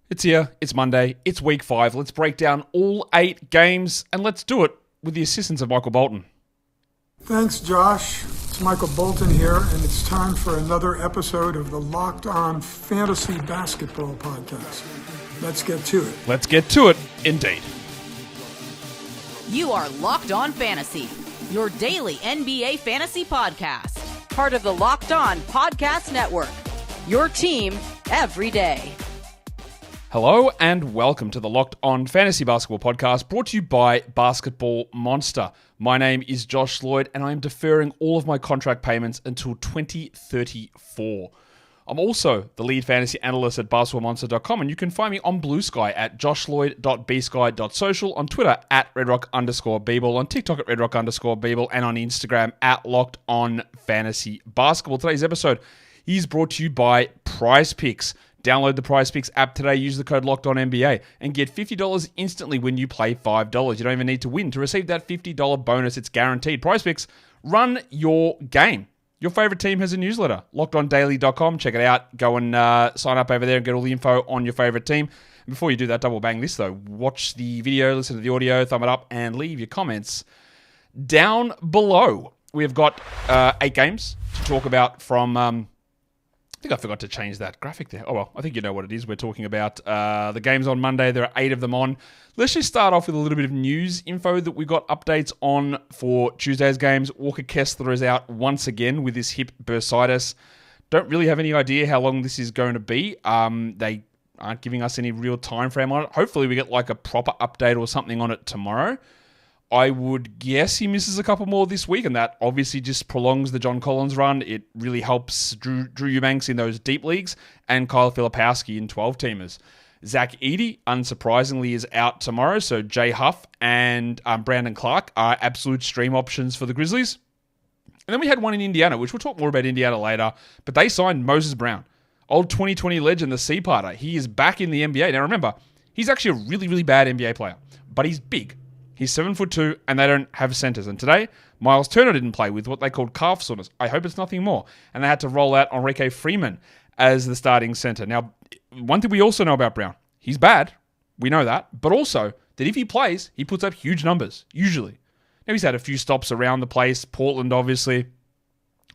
It's here, it's Monday, it's week 5. Let's break down all 8 games, and let's do it with the assistance of Michael Bolton. Thanks, Josh. It's Michael Bolton here, and it's time for another episode of the Locked On Fantasy Basketball Podcast. Let's get to it. Let's get to it, indeed. You are Locked On Fantasy, your daily NBA fantasy podcast. Part of the Locked On Podcast Network, your team every day. Hello and welcome to the Locked On Fantasy Basketball Podcast, brought to you by Basketball Monster. My name is Josh Lloyd, and I am deferring all of my contract payments until 2034. I'm also the lead fantasy analyst at basketballmonster.com, and you can find me on Blue Sky at joshloyd.bsky.social, on Twitter at redrock_bball, on TikTok at redrock_bball, and on Instagram at Locked On Fantasy Basketball. Today's episode is brought to you by Prize Picks. Download the Prize Picks app today, use the code LOCKEDONNBA, and get $50 instantly when you play $5. You don't even need to win to receive that $50 bonus. It's guaranteed. Prize Picks, run your game. Your favorite team has a newsletter, lockedondaily.com. Check it out. Go and sign up over there and get all the info on your favorite team. And before you do that, double bang this though. Watch the video, listen to the audio, thumb it up, and leave your comments down below. We've got 8 games to talk about from... I think I forgot to change that graphic there. Oh, well, I think you know what it is. We're talking about the games on Monday. There are 8 of them on. Let's just start off with a little bit of news info that we got updates on for Tuesday's games. Walker Kessler is out once again with his hip bursitis. Don't really have any idea how long this is going to be. They aren't giving us any real time frame on it. Hopefully we get like a proper update or something on it tomorrow. I would guess he misses a couple more this week, and that obviously just prolongs the John Collins run. It really helps Drew Eubanks in those deep leagues and Kyle Filipowski in 12-teamers. Zach Edey, unsurprisingly, is out tomorrow, so Jay Huff and Brandon Clark are absolute stream options for the Grizzlies. And then we had one in Indiana, which we'll talk more about Indiana later, but they signed Moses Brown, old 2020 legend, the C-parter. He is back in the NBA. Now remember, he's actually a really, really bad NBA player, but he's big. He's 7'2", and they don't have centers. And today, Miles Turner didn't play with what they called calf soreness. I hope it's nothing more. And they had to roll out Enrique Freeman as the starting center. Now, one thing we also know about Brown, he's bad. We know that. But also, that if he plays, he puts up huge numbers, usually. Now, he's had a few stops around the place. Portland, obviously.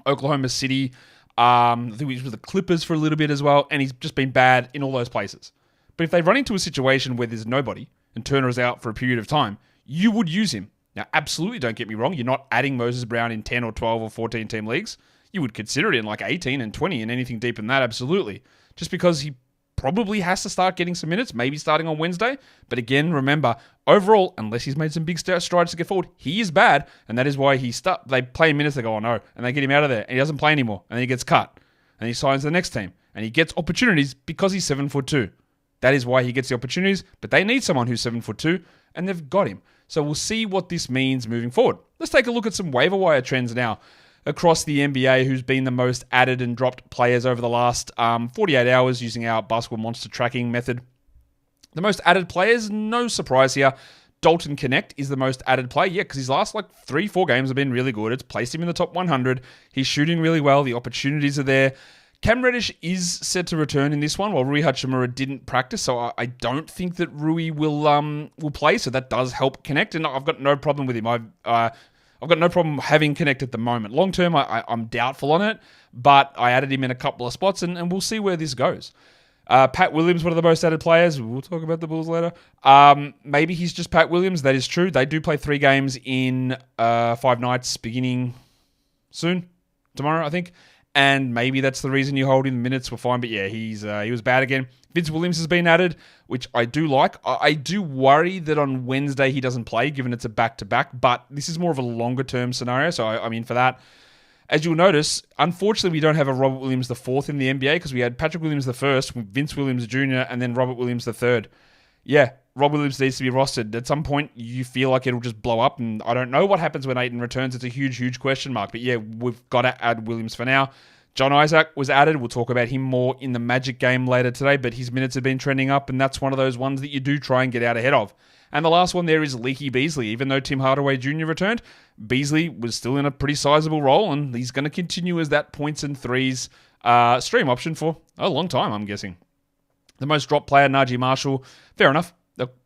Oklahoma City. I think he was with the Clippers for a little bit as well. And he's just been bad in all those places. But if they run into a situation where there's nobody, and Turner is out for a period of time, you would use him. Now, absolutely, don't get me wrong. You're not adding Moses Brown in 10 or 12 or 14 team leagues. You would consider it in like 18 and 20 and anything deep in that, absolutely. Just because he probably has to start getting some minutes, maybe starting on Wednesday. But again, remember, overall, unless he's made some big strides to get forward, he is bad. And that is why they play him minutes, they go, oh no. And they get him out of there. And he doesn't play anymore. And then he gets cut. And he signs the next team. And he gets opportunities because he's 7'2". That is why he gets the opportunities. But they need someone who's 7'2", and they've got him. So we'll see what this means moving forward. Let's take a look at some waiver wire trends now across the NBA, who's been the most added and dropped players over the last 48 hours using our Basketball Monster tracking method. The most added players, no surprise here. Dalton Connect is the most added player. Yeah, because his last 3-4 games have been really good. It's placed him in the top 100. He's shooting really well. The opportunities are there. Cam Reddish is set to return in this one, while Rui Hachimura didn't practice, so I don't think that Rui will play, so that does help Connect, and I've got no problem with him. I've got no problem having Connect at the moment. Long term, I'm doubtful on it, but I added him in a couple of spots, and we'll see where this goes. Pat Williams, one of the most added players. We'll talk about the Bulls later. Maybe he's just Pat Williams. That is true. They do play 3 games in 5 nights beginning soon, tomorrow, I think. And maybe that's the reason you hold him. The minutes were fine, but yeah, he was bad again. Vince Williams has been added, which I do like. I do worry that on Wednesday he doesn't play, given it's a back-to-back, but this is more of a longer-term scenario, so I mean, for that. As you'll notice, unfortunately, we don't have a Robert Williams IV in the NBA, because we had Patrick Williams I, Vince Williams Jr., and then Robert Williams III. Yeah, Rob Williams needs to be rostered. At some point, you feel like it'll just blow up, and I don't know what happens when Ayton returns. It's a huge, huge question mark. But yeah, we've got to add Williams for now. John Isaac was added. We'll talk about him more in the Magic game later today, but his minutes have been trending up, and that's one of those ones that you do try and get out ahead of. And the last one there is Leaky Beasley. Even though Tim Hardaway Jr. returned, Beasley was still in a pretty sizable role, and he's going to continue as that points and threes stream option for a long time, I'm guessing. The most dropped player, Najee Marshall, fair enough.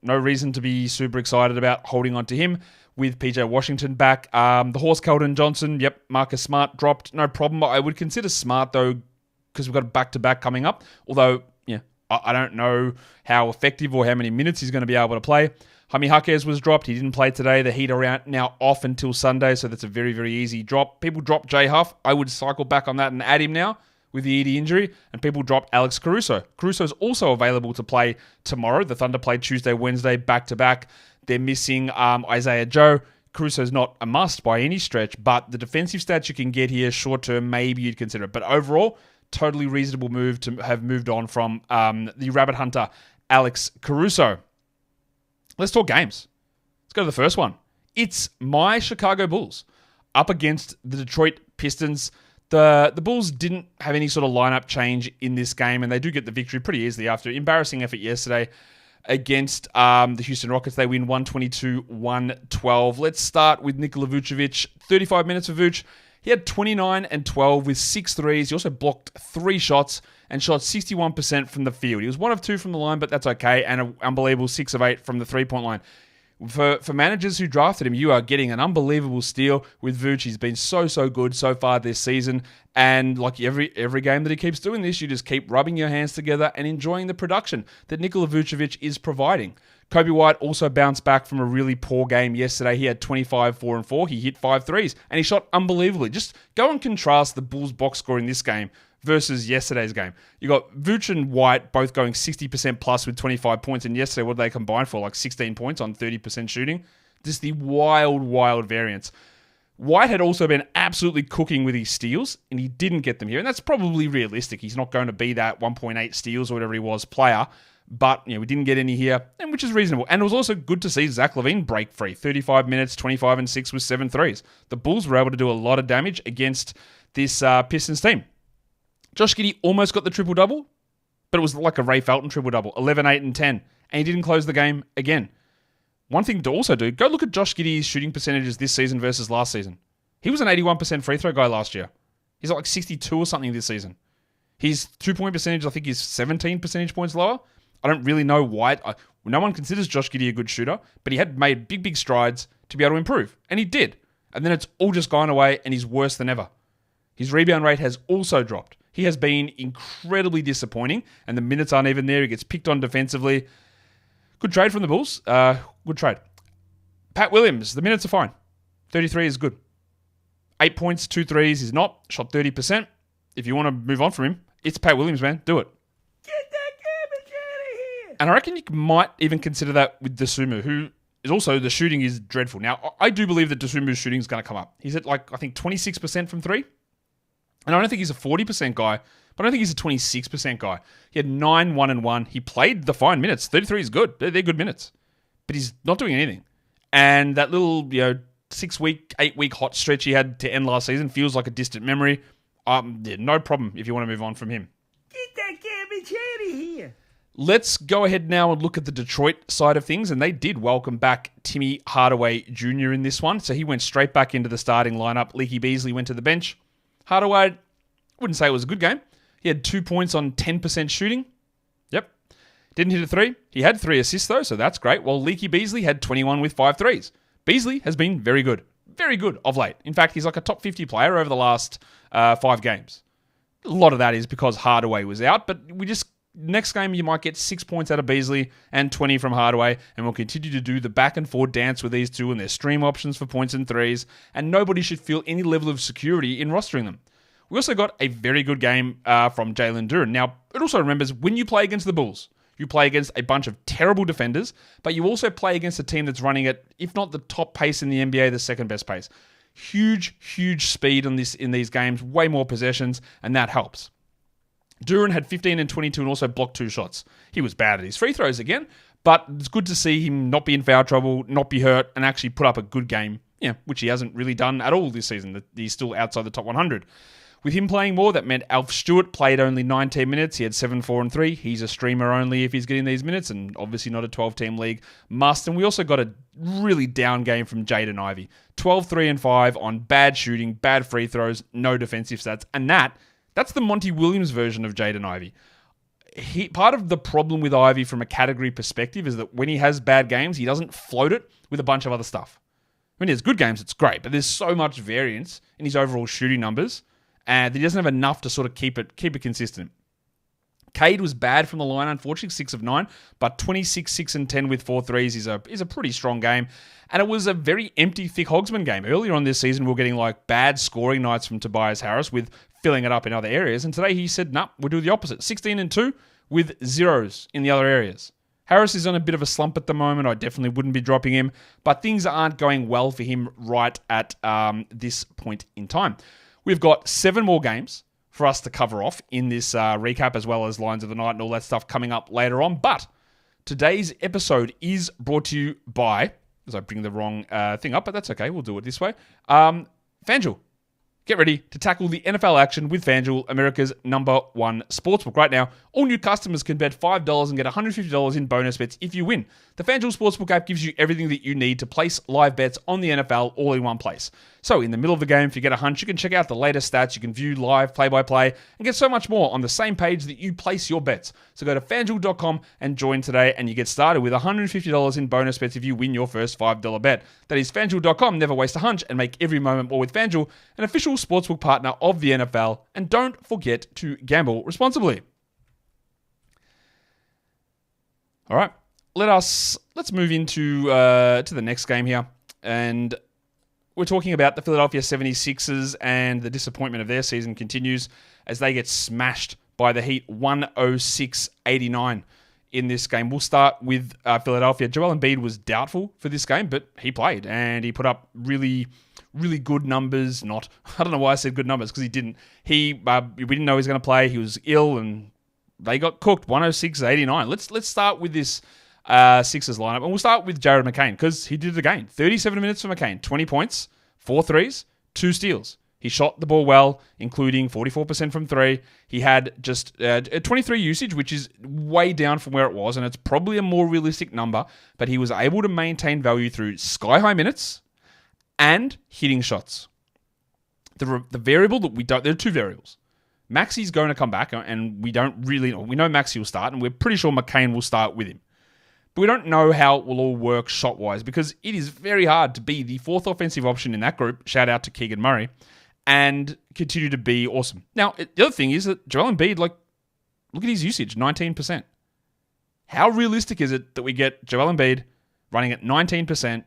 No reason to be super excited about holding on to him with PJ Washington back. The horse, Keldon Johnson, yep, Marcus Smart dropped, no problem. I would consider Smart, though, because we've got a back-to-back coming up. Although, yeah, I don't know how effective or how many minutes he's going to be able to play. Jaime Jaquez was dropped. He didn't play today. The Heat are now off until Sunday, so that's a very, very easy drop. People dropped Jay Huff. I would cycle back on that and add him now with the ED injury, and people dropped Alex Caruso. Caruso's also available to play tomorrow. The Thunder played Tuesday, Wednesday, back-to-back. They're missing Isaiah Joe. Caruso's not a must by any stretch, but the defensive stats you can get here, short-term, maybe you'd consider it. But overall, totally reasonable move to have moved on from the rabbit hunter, Alex Caruso. Let's talk games. Let's go to the first one. It's my Chicago Bulls up against the Detroit Pistons. The Bulls didn't have any sort of lineup change in this game, and they do get the victory pretty easily after embarrassing effort yesterday against the Houston Rockets. They win 122-112. Let's start with Nikola Vucevic. 35 minutes for Vuce. He had 29 and 12 with 6 threes. He also blocked 3 shots and shot 61% from the field. He was 1 of 2 from the line, but that's okay, and an unbelievable 6 of 8 from the three-point line. For managers who drafted him, you are getting an unbelievable steal with Vuce. He's been so good so far this season. And like every game that he keeps doing this, you just keep rubbing your hands together and enjoying the production that Nikola Vucevic is providing. Kobe White also bounced back from a really poor game yesterday. He had 25, 4 and 4. He hit 5 threes, and he shot unbelievably. Just go and contrast the Bulls box score in this game versus yesterday's game. You got Vuce and White both going 60% plus with 25 points, and yesterday, what did they combine for? Like 16 points on 30% shooting? Just the wild variance. White had also been absolutely cooking with his steals, and he didn't get them here, and that's probably realistic. He's not going to be that 1.8 steals or whatever he was player, but we didn't get any here, and which is reasonable. And it was also good to see Zach LaVine break free. 35 minutes, 25 and 6 with 7 threes. The Bulls were able to do a lot of damage against this Pistons team. Josh Giddey almost got the triple-double, but it was like a Ray Felton triple-double, 11, 8, and 10, and he didn't close the game again. One thing to also do, go look at Josh Giddey's shooting percentages this season versus last season. He was an 81% free throw guy last year. He's at like 62 or something this season. His 2-point percentage, I think, is 17 percentage points lower. I don't really know why. No one considers Josh Giddey a good shooter, but he had made big strides to be able to improve, and he did. And then it's all just gone away, and he's worse than ever. His rebound rate has also dropped. He has been incredibly disappointing, and the minutes aren't even there. He gets picked on defensively. Good trade from the Bulls. Good trade. Pat Williams, the minutes are fine. 33 is good. 8 points, 2 threes is not. Shot 30%. If you want to move on from him, it's Pat Williams, man. Do it. Get that garbage out of here. And I reckon you might even consider that with Dosunmu, who is also, the shooting is dreadful. Now, I do believe that Dosunmu's shooting is going to come up. He's at I think 26% from 3. And I don't think he's a 40% guy, but I don't think he's a 26% guy. He had 9, 1, and 1. He played the fine minutes. 33 is good. They're good minutes. But he's not doing anything. And that little, 6-week, 8-week hot stretch he had to end last season feels like a distant memory. No problem if you want to move on from him. Get that garbage out of here. Let's go ahead now and look at the Detroit side of things. And they did welcome back Timmy Hardaway Jr. in this one. So he went straight back into the starting lineup. Leaky Beasley went to the bench. Hardaway, wouldn't say it was a good game. He had 2 points on 10% shooting. Yep. Didn't hit a 3. He had 3 assists, though, so that's great. While Leaky Beasley had 21 with 5 threes. Beasley has been very good. Very good of late. In fact, he's like a top 50 player over the last 5 games. A lot of that is because Hardaway was out, but next game you might get 6 points out of Beasley and 20 from Hardaway, and we'll continue to do the back and forth dance with these two and their stream options for points and threes, and nobody should feel any level of security in rostering them. We also got a very good game from Jalen Duren. Now, it also remembers when you play against the Bulls, you play against a bunch of terrible defenders, but you also play against a team that's running at, if not the top pace in the NBA, the second best pace. Huge speed in these games, way more possessions, and that helps. Duren had 15 and 22 and also blocked 2 shots. He was bad at his free throws again, but it's good to see him not be in foul trouble, not be hurt, and actually put up a good game, which he hasn't really done at all this season. He's still outside the top 100. With him playing more, that meant Alf Stewart played only 19 minutes. He had 7, 4, and 3. He's a streamer only if he's getting these minutes, and obviously not a 12-team league must. And we also got a really down game from Jaden Ivey. 12, 3, and 5 on bad shooting, bad free throws, no defensive stats. And that's the Monty Williams version of Jaden Ivey. part of the problem with Ivy from a category perspective is that when he has bad games, he doesn't float it with a bunch of other stuff. When he has good games, it's great, but there's so much variance in his overall shooting numbers, and he doesn't have enough to sort of keep it consistent. Cade was bad from the line, unfortunately, 6 of 9, but 26, 6 and 10 with 4 threes is a pretty strong game. And it was a very empty, thick Hogsman game. Earlier on this season, we were getting like bad scoring nights from Tobias Harris with filling it up in other areas. And today he said, nah, we'll do the opposite. 16 and 2 with zeros in the other areas. Harris is on a bit of a slump at the moment. I definitely wouldn't be dropping him, but things aren't going well for him right at this point in time. We've got 7 more games for us to cover off in this recap, as well as lines of the night and all that stuff coming up later on. But today's episode is brought to you by, as I bring the wrong thing up, but that's okay. We'll do it this way. FanDuel. Get ready to tackle the NFL action with FanDuel, America's #1 sportsbook. Right now, all new customers can bet $5 and get $150 in bonus bets if you win. The FanDuel Sportsbook app gives you everything that you need to place live bets on the NFL all in one place. So in the middle of the game, if you get a hunch, you can check out the latest stats, you can view live play-by-play, and get so much more on the same page that you place your bets. So go to FanDuel.com and join today, and you get started with $150 in bonus bets if you win your first $5 bet. That is FanDuel.com. Never waste a hunch and make every moment more with FanDuel, an official sportsbook partner of the NFL. And don't forget to gamble responsibly. All right, let's move into to the next game here, and we're talking about the Philadelphia 76ers, and the disappointment of their season continues as they get smashed by the Heat 106-89 in this game. We'll start with Philadelphia. Joel Embiid was doubtful for this game, but he played, and he put up really, really good numbers. I don't know why I said good numbers, because he didn't. We didn't know he was going to play. He was ill, and they got cooked, 106-89. Let's start with this Sixers lineup, and we'll start with Jared McCain, because he did it again. 37 minutes for McCain, 20 points, 4 threes, 2 steals. He shot the ball well, including 44% from 3. He had just 23 usage, which is way down from where it was, and it's probably a more realistic number, but he was able to maintain value through sky-high minutes and hitting shots. The variable that we don't... There are 2 variables. Maxi's going to come back, and we don't really know. We know Maxi will start, and we're pretty sure McCain will start with him. But we don't know how it will all work shot-wise, because it is very hard to be the 4th offensive option in that group, shout out to Keegan Murray, and continue to be awesome. Now, the other thing is that Joel Embiid, look at his usage, 19%. How realistic is it that we get Joel Embiid running at 19%?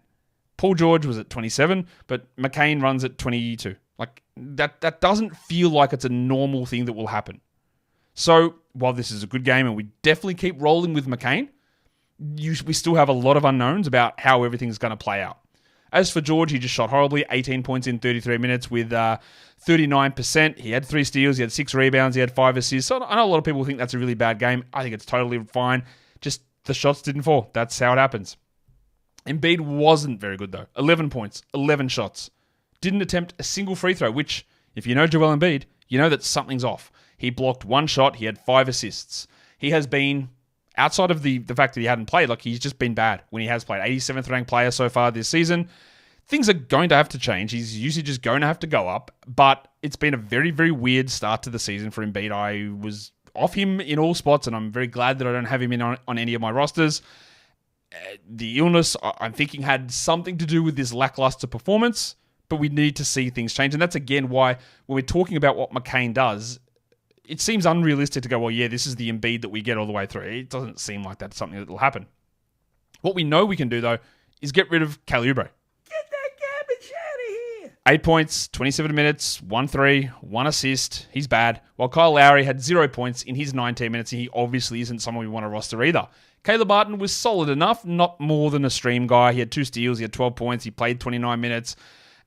Paul George was at 27, but McCain runs at 22. That doesn't feel like it's a normal thing that will happen. So, while this is a good game and we definitely keep rolling with McCain, we still have a lot of unknowns about how everything's going to play out. As for George, he just shot horribly, 18 points in 33 minutes with 39%. He had 3 steals, he had 6 rebounds, he had 5 assists. So I know a lot of people think that's a really bad game. I think it's totally fine. Just the shots didn't fall. That's how it happens. Embiid wasn't very good, though. 11 points, 11 shots. Didn't attempt a single free throw, which, if you know Joel Embiid, you know that something's off. He blocked 1 shot. He had 5 assists. He has been, outside of the fact that he hadn't played, he's just been bad when he has played. 87th ranked player so far this season. Things are going to have to change. His usage is going to have to go up, but it's been a very, very weird start to the season for Embiid. I was off him in all spots, and I'm very glad that I don't have him in on any of my rosters. The illness, I'm thinking, had something to do with this lackluster performance, but we need to see things change. And that's, again, why when we're talking about what McCain does, it seems unrealistic to go, well, yeah, this is the Embiid that we get all the way through. It doesn't seem like that's something that will happen. What we know we can do, though, is get rid of Kelly Oubre. Get that garbage out of here. 8 points, 27 minutes, 1 3, 1 assist. He's bad. While Kyle Lowry had 0 points in his 19 minutes, and he obviously isn't someone we want to roster either. Caleb Martin was solid enough, not more than a stream guy. He had 2 steals, he had 12 points, he played 29 minutes.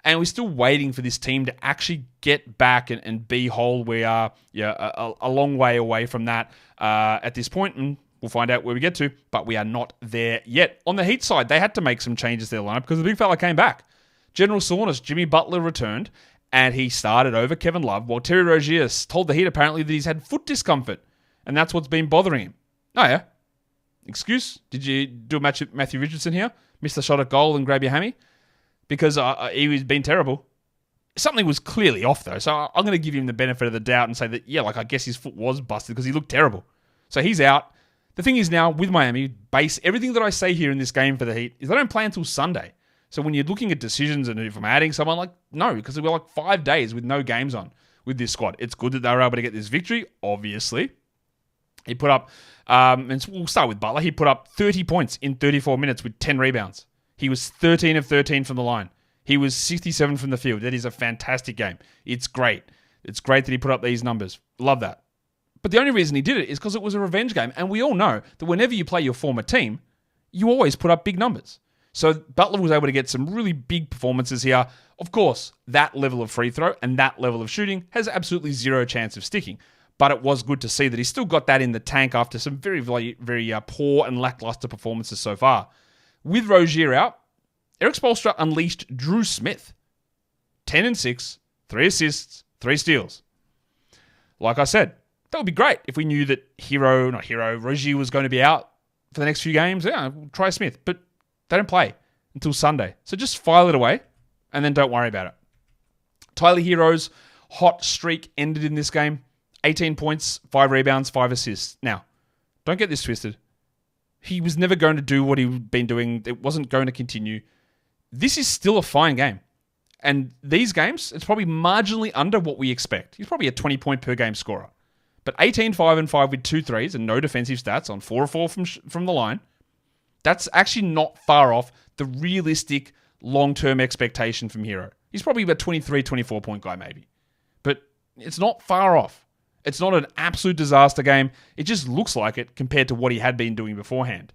And we're still waiting for this team to actually get back and be whole. We are a long way away from that at this point, and we'll find out where we get to, but we are not there yet. On the Heat side, they had to make some changes to their lineup because the big fella came back. General soreness, Jimmy Butler returned, and he started over Kevin Love, while Terry Rozier told the Heat apparently that he's had foot discomfort, and that's what's been bothering him. Oh, yeah? Excuse? Did you do a match with Matthew Richardson here? Miss the shot at goal and grab your hammy? Because he was being terrible. Something was clearly off, though, so I'm going to give him the benefit of the doubt and say that, I guess his foot was busted because he looked terrible. So he's out. The thing is now, with Miami, base everything that I say here in this game for the Heat is they don't play until Sunday. So when you're looking at decisions and if I'm adding someone, like, no, because we're like 5 days with no games on with this squad. It's good that they were able to get this victory, obviously. He put up, and we'll start with Butler. He put up 30 points in 34 minutes with 10 rebounds. He was 13 of 13 from the line. He was 67 from the field. That is a fantastic game. It's great. It's great that he put up these numbers. Love that. But the only reason he did it is because it was a revenge game. And we all know that whenever you play your former team, you always put up big numbers. So Butler was able to get some really big performances here. Of course, that level of free throw and that level of shooting has absolutely zero chance of sticking. But it was good to see that he still got that in the tank after some very, very, very poor and lackluster performances so far. With Rozier out, Eric Spoelstra unleashed Drew Smith. 10 and 6, 3 assists, 3 steals. Like I said, that would be great if we knew that Rozier was going to be out for the next few games. Yeah, try Smith. But they don't play until Sunday. So just file it away and then don't worry about it. Tyler Hero's hot streak ended in this game. 18 points, 5 rebounds, 5 assists. Now, don't get this twisted. He was never going to do what he'd been doing. It wasn't going to continue. This is still a fine game. And these games, it's probably marginally under what we expect. He's probably a 20-point per game scorer. But 18, 5, and 5 with 2 threes and no defensive stats on 4 of 4 from the line, that's actually not far off the realistic long-term expectation from Hero. He's probably about 23, 24-point guy maybe. But it's not far off. It's not an absolute disaster game. It just looks like it compared to what he had been doing beforehand.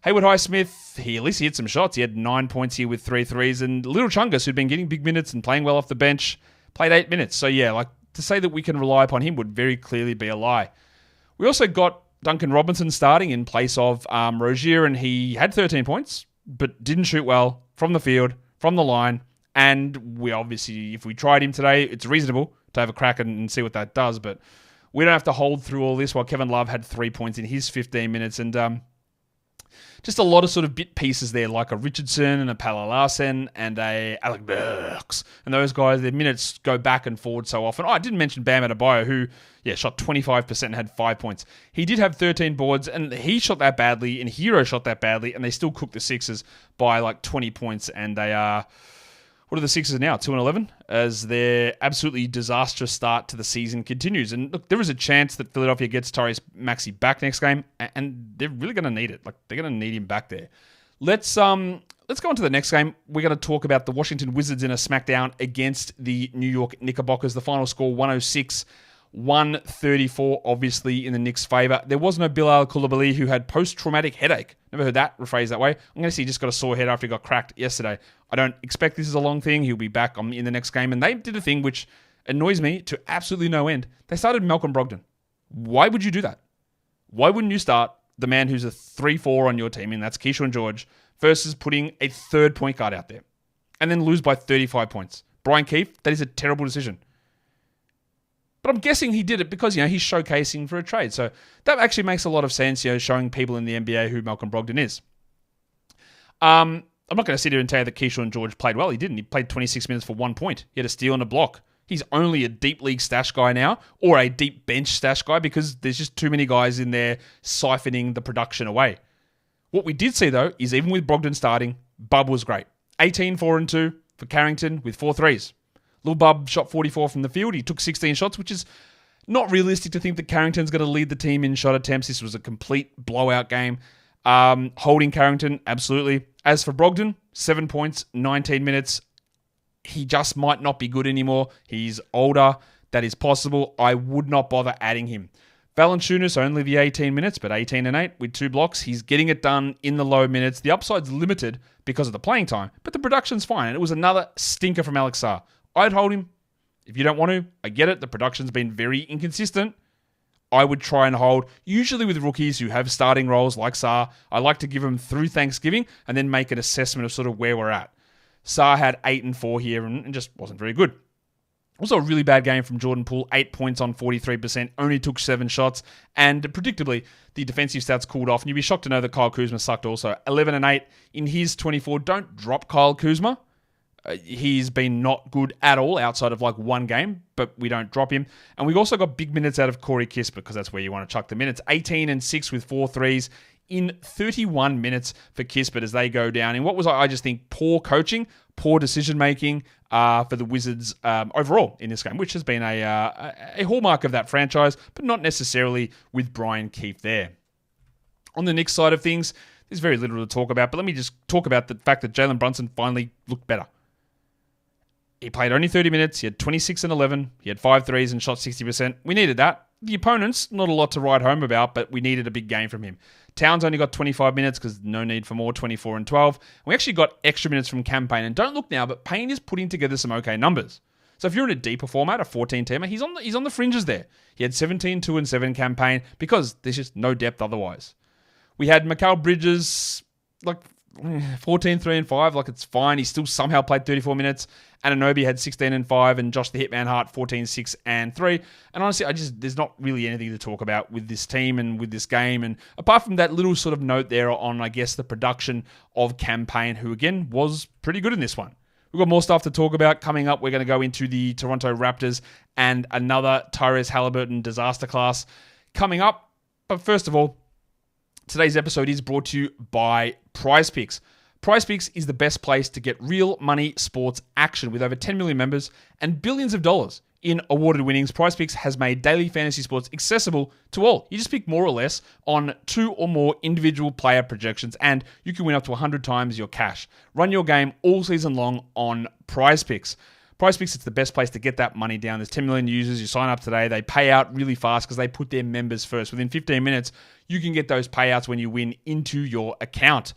Haywood Highsmith, at least he hit some shots. He had 9 points here with 3 threes. And Little Chungus, who'd been getting big minutes and playing well off the bench, played 8 minutes. So yeah, like to say that we can rely upon him would very clearly be a lie. We also got Duncan Robinson starting in place of Rozier, and he had 13 points, but didn't shoot well from the field, from the line. And we obviously, if we tried him today, it's reasonable to have a crack and see what that does. But we don't have to hold through all this while Kevin Love had 3 points in his 15 minutes. And just a lot of sort of bit pieces there, like a Richardson and a Palo Larsen and a Alec Burks. And those guys, their minutes go back and forward so often. Oh, I didn't mention Bam Adebayo, who, shot 25% and had 5 points. He did have 13 boards, and he shot that badly, and Hero shot that badly, and they still cooked the Sixers by like 20 points, and they are... What are the Sixers now? 2-11 as their absolutely disastrous start to the season continues. And look, there is a chance that Philadelphia gets Tyrese Maxey back next game, and they're really going to need it. Like they're going to need him back there. Let's go on to the next game. We're going to talk about the Washington Wizards in a smackdown against the New York Knickerbockers. The final score 106-134, obviously in the Knicks' favor. There was no Bilal Coulibaly, who had post-traumatic headache. Never heard that rephrased that way. I'm going to say he just got a sore head after he got cracked yesterday. I don't expect this is a long thing. He'll be back in the next game. And they did a thing which annoys me to absolutely no end. They started Malcolm Brogdon. Why would you do that? Why wouldn't you start the man who's a 3-4 on your team, and that's Keyshawn George, versus putting a third point guard out there and then lose by 35 points? Brian Keefe, that is a terrible decision. But I'm guessing he did it because, he's showcasing for a trade. So that actually makes a lot of sense, showing people in the NBA who Malcolm Brogdon is. I'm not going to sit here and tell you that Keyshawn George played well. He didn't. He played 26 minutes for 1 point. He had a steal and a block. He's only a deep league stash guy now, or a deep bench stash guy, because there's just too many guys in there siphoning the production away. What we did see, though, is even with Brogdon starting, Bub was great. 18, 4 and 2 for Carrington with 4 threes. Lil Bub shot 44 from the field. He took 16 shots, which is not realistic to think that Carrington's going to lead the team in shot attempts. This was a complete blowout game. Holding Carrington, absolutely. As for Brogdon, 7 points, 19 minutes. He just might not be good anymore. He's older. That is possible. I would not bother adding him. Valanciunas only the 18 minutes, but 18 and 8 with 2 blocks. He's getting it done in the low minutes. The upside's limited because of the playing time, but the production's fine. And it was another stinker from Alex Sarr. I'd hold him. If you don't want to, I get it. The production's been very inconsistent. I would try and hold. Usually with rookies who have starting roles like Sarr, I like to give them through Thanksgiving and then make an assessment of sort of where we're at. Sarr had 8 and 4 here and just wasn't very good. Also a really bad game from Jordan Poole. 8 points on 43%, only took 7 shots. And predictably, the defensive stats cooled off. And you'd be shocked to know that Kyle Kuzma sucked also. 11 and 8 in his 24. Don't drop Kyle Kuzma. He's been not good at all outside of like one game, but we don't drop him. And we've also got big minutes out of Corey Kispert because that's where you want to chuck the minutes. 18 and 6 with 4 threes in 31 minutes for Kispert as they go down in what was, I just think, poor coaching, poor decision-making for the Wizards overall in this game, which has been a hallmark of that franchise, but not necessarily with Brian Keefe there. On the Knicks side of things, there's very little to talk about, but let me just talk about the fact that Jalen Brunson finally looked better. He played only 30 minutes. He had 26 and 11. He had 5 threes and shot 60%. We needed that. The opponents, not a lot to write home about, but we needed a big game from him. Towns only got 25 minutes because no need for more, 24 and 12. We actually got extra minutes from Campaign. And don't look now, but Payne is putting together some okay numbers. So if you're in a deeper format, a 14-teamer, he's on the fringes there. He had 17, 2 and 7 Campaign because there's just no depth otherwise. We had Mikal Bridges, 14, 3 and 5, it's fine. He still somehow played 34 minutes. Anunoby had 16 and 5, and Josh the Hitman Hart 14, 6 and 3. And honestly, there's not really anything to talk about with this team and with this game. And apart from that little sort of note there on, I guess, the production of Campaign, who again was pretty good in this one. We've got more stuff to talk about coming up. We're going to go into the Toronto Raptors and another Tyrese Halliburton disaster class coming up. But first of all, today's episode is brought to you by PrizePicks. PrizePicks is the best place to get real money sports action with over 10 million members and billions of dollars in awarded winnings. PrizePicks has made daily fantasy sports accessible to all. You just pick more or less on 2 or more individual player projections and you can win up to 100 times your cash. Run your game all season long on PrizePicks. PrizePicks, it's the best place to get that money down. There's 10 million users. You sign up today. They pay out really fast because they put their members first. Within 15 minutes, you can get those payouts when you win into your account.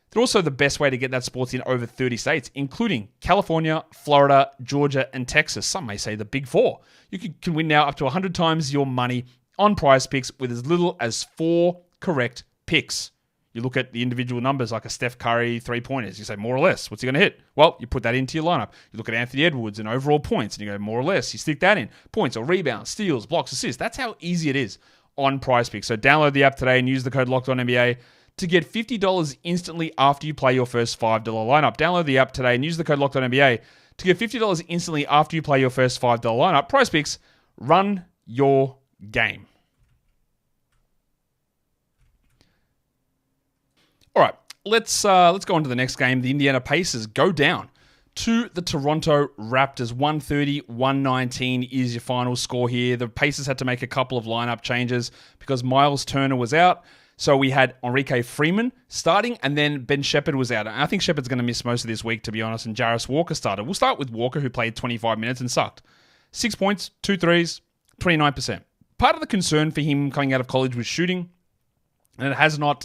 They're also the best way to get that sports in over 30 states, including California, Florida, Georgia, and Texas. Some may say the Big Four. You can win now up to 100 times your money on PrizePicks with as little as 4 correct picks. You look at the individual numbers like a Steph Curry 3-pointers. You say more or less. What's he going to hit? Well, you put that into your lineup. You look at Anthony Edwards and overall points and you go more or less. You stick that in. Points or rebounds, steals, blocks, assists. That's how easy it is on PrizePicks. So download the app today and use the code LOCKEDONNBA to get $50 instantly after you play your first $5 lineup. Download the app today and use the code LOCKEDONNBA to get $50 instantly after you play your first $5 lineup. PrizePicks, run your game. All right, let's go on to the next game. The Indiana Pacers go down to the Toronto Raptors. 130-119 is your final score here. The Pacers had to make a couple of lineup changes because Miles Turner was out. So we had Enrique Freeman starting, and then Ben Shepherd was out. I think Shepherd's going to miss most of this week, to be honest, and Jarris Walker started. We'll start with Walker, who played 25 minutes and sucked. 6 points, 2 threes, 29%. Part of the concern for him coming out of college was shooting, and it has not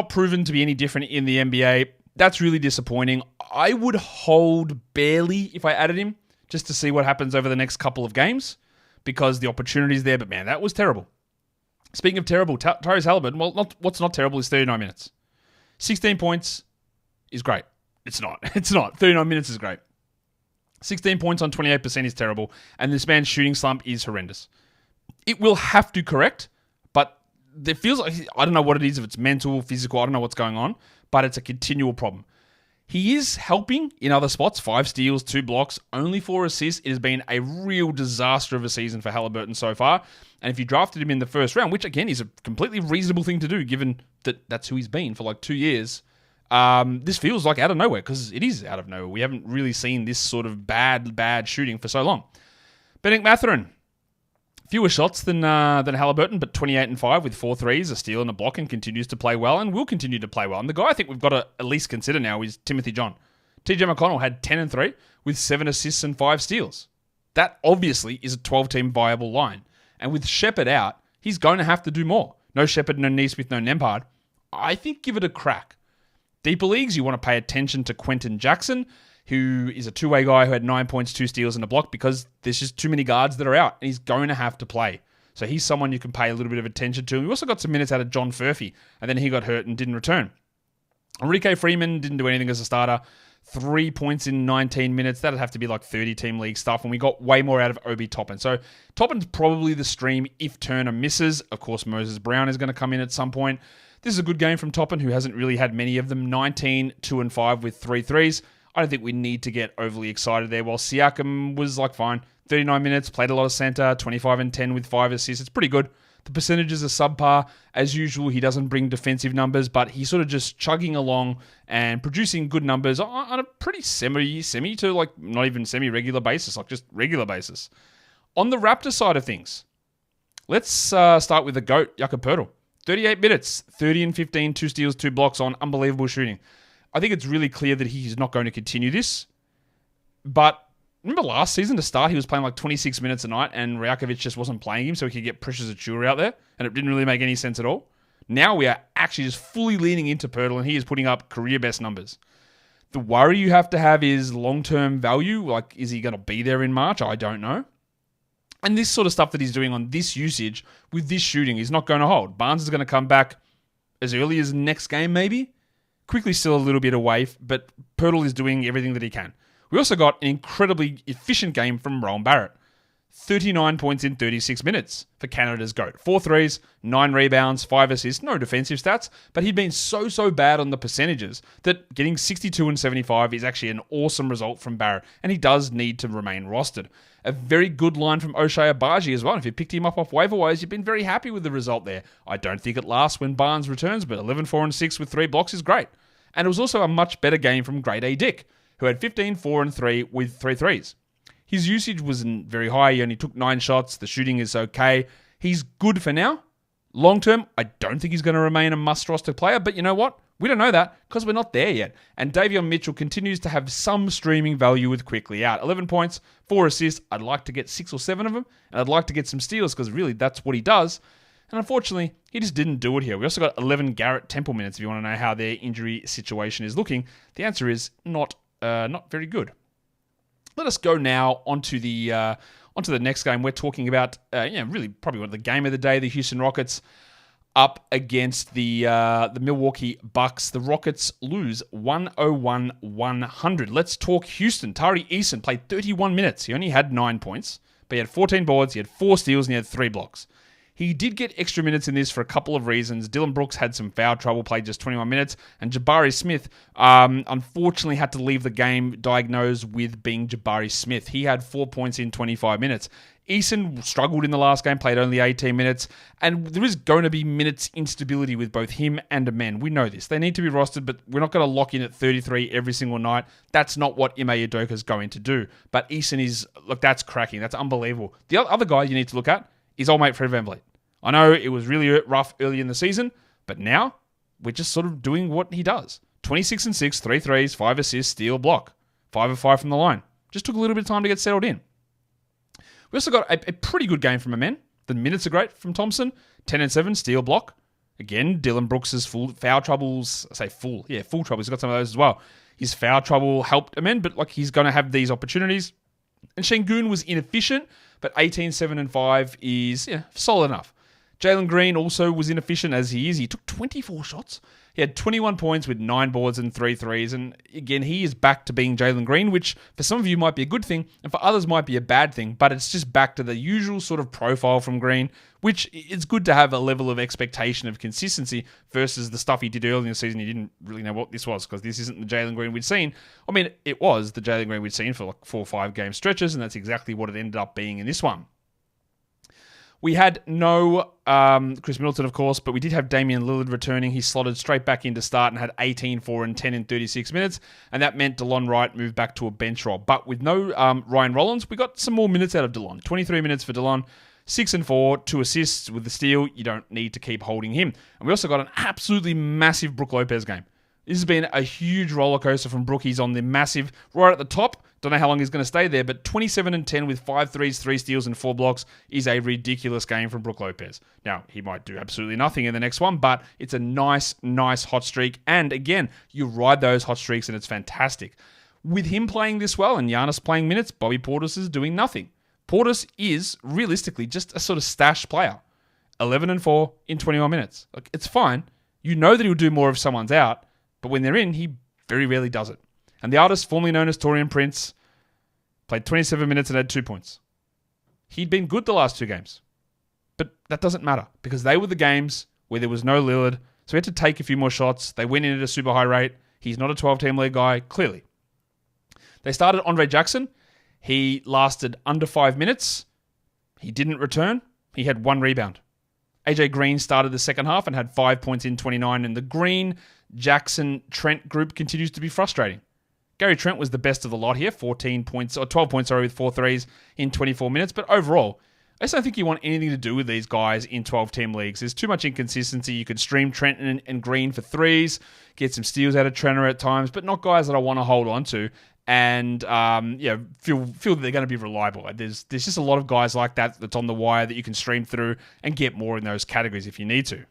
proven to be any different in the NBA. That's really disappointing. I would hold barely if I added him, just to see what happens over the next couple of games, because the opportunity's there, but man, that was terrible. Speaking of terrible, Tyrese Halliburton, what's not terrible is 39 minutes. 16 points is great. It's not. 39 minutes is great. 16 points on 28% is terrible, and this man's shooting slump is horrendous. It will have to correct, but it feels like, I don't know what it is, if it's mental, physical, I don't know what's going on, but it's a continual problem. He is helping in other spots, 5 steals, 2 blocks, only 4 assists. It has been a real disaster of a season for Halliburton so far. And if you drafted him in the first round, which again is a completely reasonable thing to do, given that that's who he's been for 2 years, this feels like out of nowhere, because it is out of nowhere. We haven't really seen this sort of bad shooting for so long. Bennett Mathurin, fewer shots than Halliburton, but 28 and 5 with 4 threes, a steal and a block, and continues to play well and will continue to play well. And the guy I think we've got to at least consider now is Timothy John. TJ McConnell had 10 and 3 with 7 assists and 5 steals. That obviously is a 12-team viable line. And with Shepherd out, he's going to have to do more. No Shepherd, no Nesmith, no Nembhard. I think give it a crack. Deeper leagues, you want to pay attention to Quentin Jackson, who is a two-way guy who had 9 points, 2 steals, and a block, because there's just too many guards that are out, and he's going to have to play. So he's someone you can pay a little bit of attention to. We also got some minutes out of John Furphy, and then he got hurt and didn't return. Enrique Freeman didn't do anything as a starter. 3 points in 19 minutes. That'd have to be 30-team league stuff, and we got way more out of Obi Toppin. So Toppin's probably the stream if Turner misses. Of course, Moses Brown is going to come in at some point. This is a good game from Toppin, who hasn't really had many of them. 19, 2 and 5 with 3 threes. I don't think we need to get overly excited there. While Siakam was like fine, 39 minutes, played a lot of center, 25 and 10 with 5 assists. It's pretty good. The percentages are subpar. As usual, he doesn't bring defensive numbers, but he's sort of just chugging along and producing good numbers on a pretty semi to like not even semi-regular basis, like just regular basis. On the Raptors side of things, let's start with the GOAT, Jakob Poeltl. 38 minutes, 30 and 15, 2 steals, 2 blocks on unbelievable shooting. I think it's really clear that he's not going to continue this. But remember last season to start, he was playing like 26 minutes a night and Rajakovic just wasn't playing him so he could get Precious Achiuwa out there, and it didn't really make any sense at all. Now we are actually just fully leaning into Poeltl and he is putting up career best numbers. The worry you have to have is long-term value. Like, is he going to be there in March? I don't know. And this sort of stuff that he's doing on this usage with this shooting is not going to hold. Barnes is going to come back as early as next game maybe. Quickly still a little bit away, but Poeltl is doing everything that he can. We also got an incredibly efficient game from Rowan Barrett. 39 points in 36 minutes for Canada's GOAT. 4 threes, 9 rebounds, 5 assists, no defensive stats, but he'd been so bad on the percentages that getting 62 and 75 is actually an awesome result from Barrett, and he does need to remain rostered. A very good line from Ochai Agbaji as well. If you picked him up off waiver wires, you've been very happy with the result there. I don't think it lasts when Barnes returns, but 11, 4, and 6 with 3 blocks is great. And it was also a much better game from Grade A Dick, who had 15, 4, and 3 with 3 threes. His usage wasn't very high. He only took 9 shots. The shooting is okay. He's good for now. Long term, I don't think he's going to remain a must-roster player, but you know what? We don't know that because we're not there yet. And Davion Mitchell continues to have some streaming value with quickly out. 11 points, 4 assists. I'd like to get 6 or 7 of them, and I'd like to get some steals because really that's what he does. And unfortunately, he just didn't do it here. We also got 11 Garrett Temple minutes if you want to know how their injury situation is looking. The answer is not very good. Let us go now onto the next game. We're talking about really probably one of the game of the day, the Houston Rockets up against the Milwaukee Bucks. The Rockets lose 101-100. Let's talk Houston. Tari Eason played 31 minutes. He only had 9 points, but he had 14 boards, he had 4 steals, and he had 3 blocks. He did get extra minutes in this for a couple of reasons. Dylan Brooks had some foul trouble, played just 21 minutes, and Jabari Smith unfortunately had to leave the game diagnosed with being Jabari Smith. He had 4 points in 25 minutes. Eason struggled in the last game, played only 18 minutes, and there is going to be minutes instability with both him and Amen. We know this. They need to be rostered, but we're not going to lock in at 33 every single night. That's not what Ime Udoka is going to do. But Eason is, look, that's cracking. That's unbelievable. The other guy you need to look at is old mate Fred VanVleet. I know it was really rough early in the season, but now we're just sort of doing what he does. 26 and 6, 3 threes, 5 assists, steal, block. 5 of 5 from the line. Just took a little bit of time to get settled in. We also got a pretty good game from Amen. The minutes are great from Thompson. 10 and 7, steal, block. Again, Dylan Brooks' foul troubles. I say full. Yeah, full troubles. He's got some of those as well. His foul trouble helped Amen, but like he's going to have these opportunities. And Şengün was inefficient, but 18, 7, and 5 is solid enough. Jalen Green also was inefficient as he is. He took 24 shots. He had 21 points with 9 boards and 3 threes. And again, he is back to being Jalen Green, which for some of you might be a good thing and for others might be a bad thing. But it's just back to the usual sort of profile from Green, which it's good to have a level of expectation of consistency versus the stuff he did early in the season. He didn't really know what this was because this isn't the Jalen Green we'd seen. I mean, it was the Jalen Green we'd seen for like 4 or 5 game stretches, and that's exactly what it ended up being in this one. We had no Chris Middleton, of course, but we did have Damian Lillard returning. He slotted straight back into start and had 18, 4, and 10 in 36 minutes, and that meant DeLon Wright moved back to a bench role. But with no Ryan Rollins, we got some more minutes out of DeLon. 23 minutes for DeLon, 6 and 4, 2 assists with the steal. You don't need to keep holding him. And we also got an absolutely massive Brook Lopez game. This has been a huge roller coaster from Brook. He's on the massive, right at the top. Don't know how long he's going to stay there, but 27 and 10 with 5 threes, 3 steals, and 4 blocks is a ridiculous game from Brook Lopez. Now, he might do absolutely nothing in the next one, but it's a nice hot streak. And again, you ride those hot streaks and it's fantastic. With him playing this well and Giannis playing minutes, Bobby Portis is doing nothing. Portis is realistically just a sort of stash player. 11 and 4 in 21 minutes. Like, it's fine. You know that he'll do more if someone's out, but when they're in, he very rarely does it. And the artist, formerly known as Taurean Prince, played 27 minutes and had 2 points. He'd been good the last 2 games. But that doesn't matter because they were the games where there was no Lillard. So he had to take a few more shots. They went in at a super high rate. He's not a 12-team league guy, clearly. They started Andre Jackson. He lasted under 5 minutes. He didn't return. He had 1 rebound. AJ Green started the second half and had 5 points in 29. And the Green, Jackson, Trent group continues to be frustrating. Gary Trent was the best of the lot here. 12 points, with 4 threes in 24 minutes. But overall, I just don't think you want anything to do with these guys in 12-team leagues. There's too much inconsistency. You can stream Trent and Green for threes, get some steals out of Trent at times, but not guys that I want to hold on to and feel that they're going to be reliable. There's just a lot of guys like that that's on the wire that you can stream through and get more in those categories if you need to.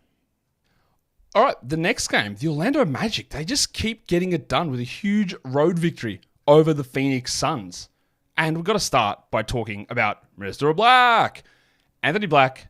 All right, the next game, the Orlando Magic. They just keep getting it done with a huge road victory over the Phoenix Suns. And we've got to start by talking about Mr. Black. Anthony Black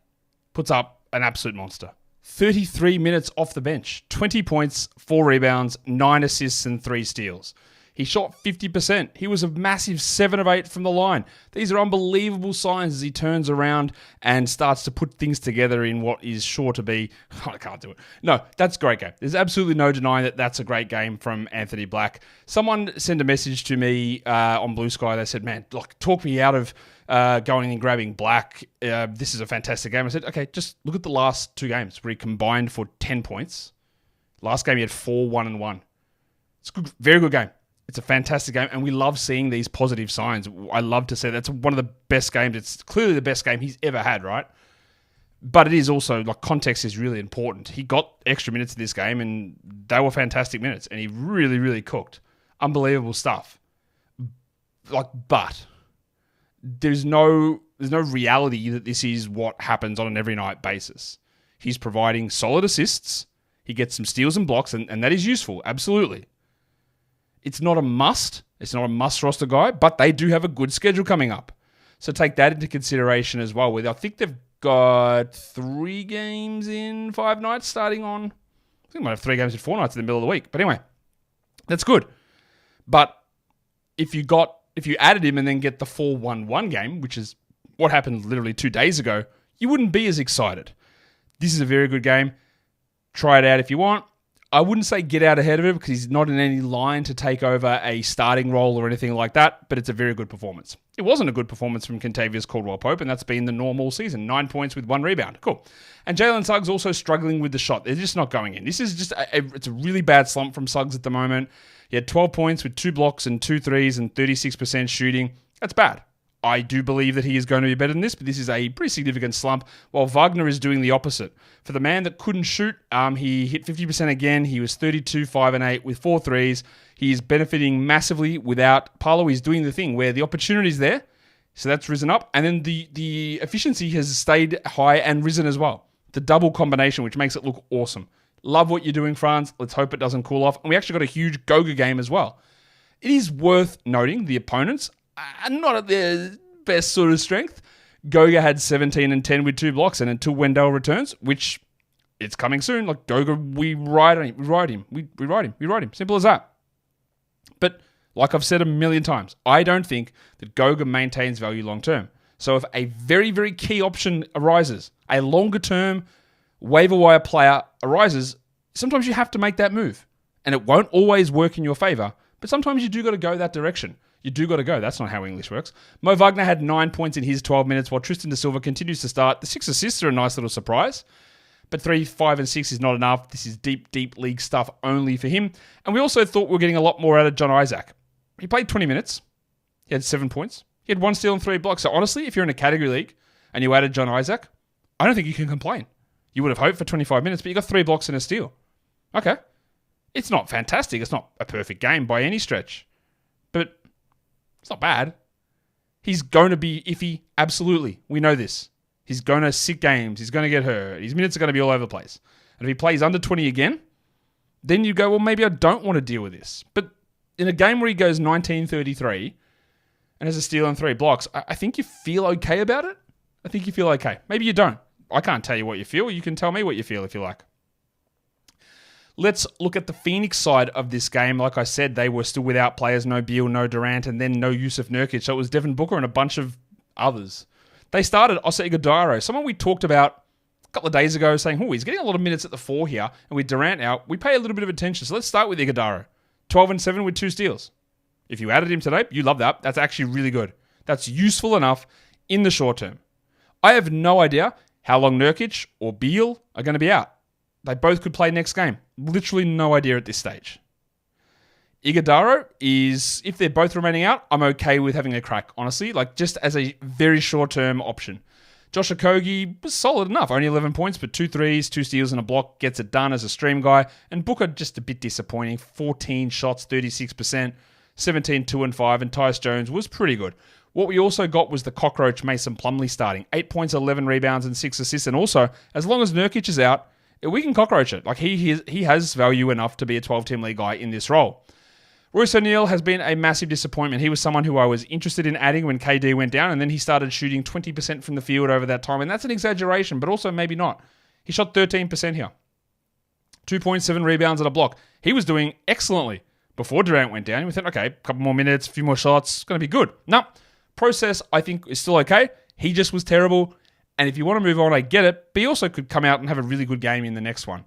puts up an absolute monster. 33 minutes off the bench, 20 points, 4 rebounds, 9 assists, and 3 steals. He shot 50%. He was a massive 7 of 8 from the line. These are unbelievable signs as he turns around and starts to put things together in what is sure to be... I can't do it. No, that's a great game. There's absolutely no denying that that's a great game from Anthony Black. Someone sent a message to me on Blue Sky. They said, man, look, talk me out of going and grabbing Black. This is a fantastic game. I said, okay, just look at the last 2 games where he combined for 10 points. Last game he had 4, 1, and 1. It's a good, very good game. It's a fantastic game, and we love seeing these positive signs. I love to say that's one of the best games. It's clearly the best game he's ever had, right? But it is also, like, context is really important. He got extra minutes in this game, and they were fantastic minutes, and he really, really cooked. Unbelievable stuff. But there's no reality that this is what happens on an every night basis. He's providing solid assists. He gets some steals and blocks, and that is useful, absolutely. It's not a must. It's not a must roster guy, but they do have a good schedule coming up. So take that into consideration as well. I think they've got 3 games in 5 nights starting on... I think they might have 3 games in 4 nights in the middle of the week. But anyway, that's good. But if you added him and then get the 4-1-1 game, which is what happened literally 2 days ago, you wouldn't be as excited. This is a very good game. Try it out if you want. I wouldn't say get out ahead of him because he's not in any line to take over a starting role or anything like that, but it's a very good performance. It wasn't a good performance from Kentavious Caldwell-Pope, and that's been the normal season. 9 points with 1 rebound. Cool. And Jalen Suggs also struggling with the shot. They're just not going in. This is just it's a really bad slump from Suggs at the moment. He had 12 points with 2 blocks and 2 threes and 36% shooting. That's bad. I do believe that he is going to be better than this, but this is a pretty significant slump, while Wagner is doing the opposite. For the man that couldn't shoot, he hit 50% again. He was 32, 5, and 8 with 4 threes. He is benefiting massively without Paolo. He's doing the thing where the opportunity is there, so that's risen up, and then the efficiency has stayed high and risen as well. The double combination, which makes it look awesome. Love what you're doing, Franz. Let's hope it doesn't cool off. And we actually got a huge Goga game as well. It is worth noting the opponents are not at their best sort of strength. Goga had 17 and 10 with 2 blocks, and until Wendell returns, which it's coming soon, like Goga, we ride him. Simple as that. But like I've said a million times, I don't think that Goga maintains value long term. So if a very, very key option arises, a longer term waiver wire player arises, sometimes you have to make that move. And it won't always work in your favor, but sometimes you do got to go that direction. You do got to go. That's not how English works. Mo Wagner had 9 points in his 12 minutes, while Tristan Da Silva continues to start. The 6 assists are a nice little surprise, but 3, 5, and 6 is not enough. This is deep, deep league stuff only for him. And we also thought we were getting a lot more out of John Isaac. He played 20 minutes. He had 7 points. He had 1 steal and 3 blocks. So honestly, if you're in a category league and you added John Isaac, I don't think you can complain. You would have hoped for 25 minutes, but you got 3 blocks and a steal. Okay. It's not fantastic. It's not a perfect game by any stretch, but it's not bad. He's going to be iffy. Absolutely. We know this. He's going to sit games. He's going to get hurt. His minutes are going to be all over the place. And if he plays under 20 again, then you go, well, maybe I don't want to deal with this. But in a game where he goes 19-33 and has a steal and 3 blocks, I think you feel okay about it. I think you feel okay. Maybe you don't. I can't tell you what you feel. You can tell me what you feel if you like. Let's look at the Phoenix side of this game. Like I said, they were still without players, no Beal, no Durant, and then no Yusuf Nurkic. So it was Devin Booker and a bunch of others. They started Osei Iguodala, someone we talked about a couple of days ago, saying, he's getting a lot of minutes at the 4 here, and with Durant out, we pay a little bit of attention. So let's start with Iguodala. 12 and 7 with 2 steals. If you added him today, you love that. That's actually really good. That's useful enough in the short term. I have no idea how long Nurkic or Beal are going to be out. They both could play next game. Literally no idea at this stage. Iguodala is, if they're both remaining out, I'm okay with having a crack, honestly, like just as a very short-term option. Josh Okogie was solid enough, only 11 points, but 2 threes, 2 steals and a block, gets it done as a stream guy. And Booker just a bit disappointing, 14 shots, 36%, 17, 2 and 5, and Tyus Jones was pretty good. What we also got was the cockroach Mason Plumlee starting. 8 points, 11 rebounds, and 6 assists. And also, as long as Nurkic is out, we can cockroach it. Like he has value enough to be a 12-team league guy in this role. Royce O'Neal has been a massive disappointment. He was someone who I was interested in adding when KD went down, and then he started shooting 20% from the field over that time. And that's an exaggeration, but also maybe not. He shot 13% here. 2.7 rebounds and a block. He was doing excellently before Durant went down. We thought, okay, a couple more minutes, a few more shots, it's going to be good. No, process I think is still okay. He just was terrible. And if you want to move on, I get it. But he also could come out and have a really good game in the next one.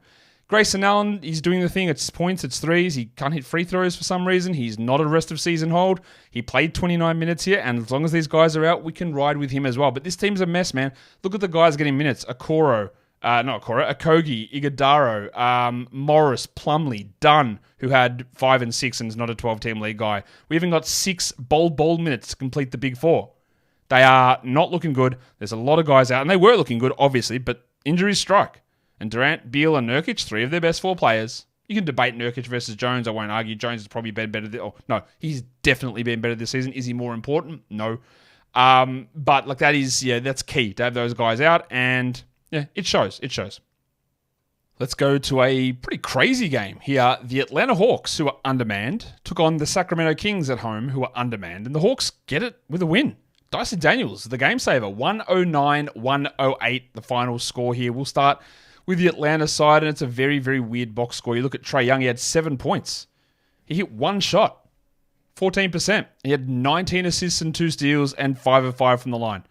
Grayson Allen, he's doing the thing. It's points, it's threes. He can't hit free throws for some reason. He's not a rest of season hold. He played 29 minutes here, and as long as these guys are out, we can ride with him as well. But this team's a mess, man. Look at the guys getting minutes. Okogie, Iguodala, Morris, Plumlee, Dunn, who had 5 and 6 and is not a 12-team league guy. We even got 6 bold minutes to complete the big 4. They are not looking good. There's a lot of guys out, and they were looking good, obviously, but injuries strike. And Durant, Beal, and Nurkic, 3 of their best 4 players. You can debate Nurkic versus Jones. I won't argue. Jones has probably been better. No, he's definitely been better this season. Is he more important? No. But like that is, that's key to have those guys out. And yeah, it shows. It shows. Let's go to a pretty crazy game here. The Atlanta Hawks, who are undermanned, took on the Sacramento Kings at home, who are undermanned. And the Hawks get it with a win. Dyson Daniels, the game saver, 109-108, the final score here. We'll start with the Atlanta side, and it's a very, very weird box score. You look at Trae Young, he had 7 points. He hit 1 shot, 14%. He had 19 assists and 2 steals and 5 of 5 from the line.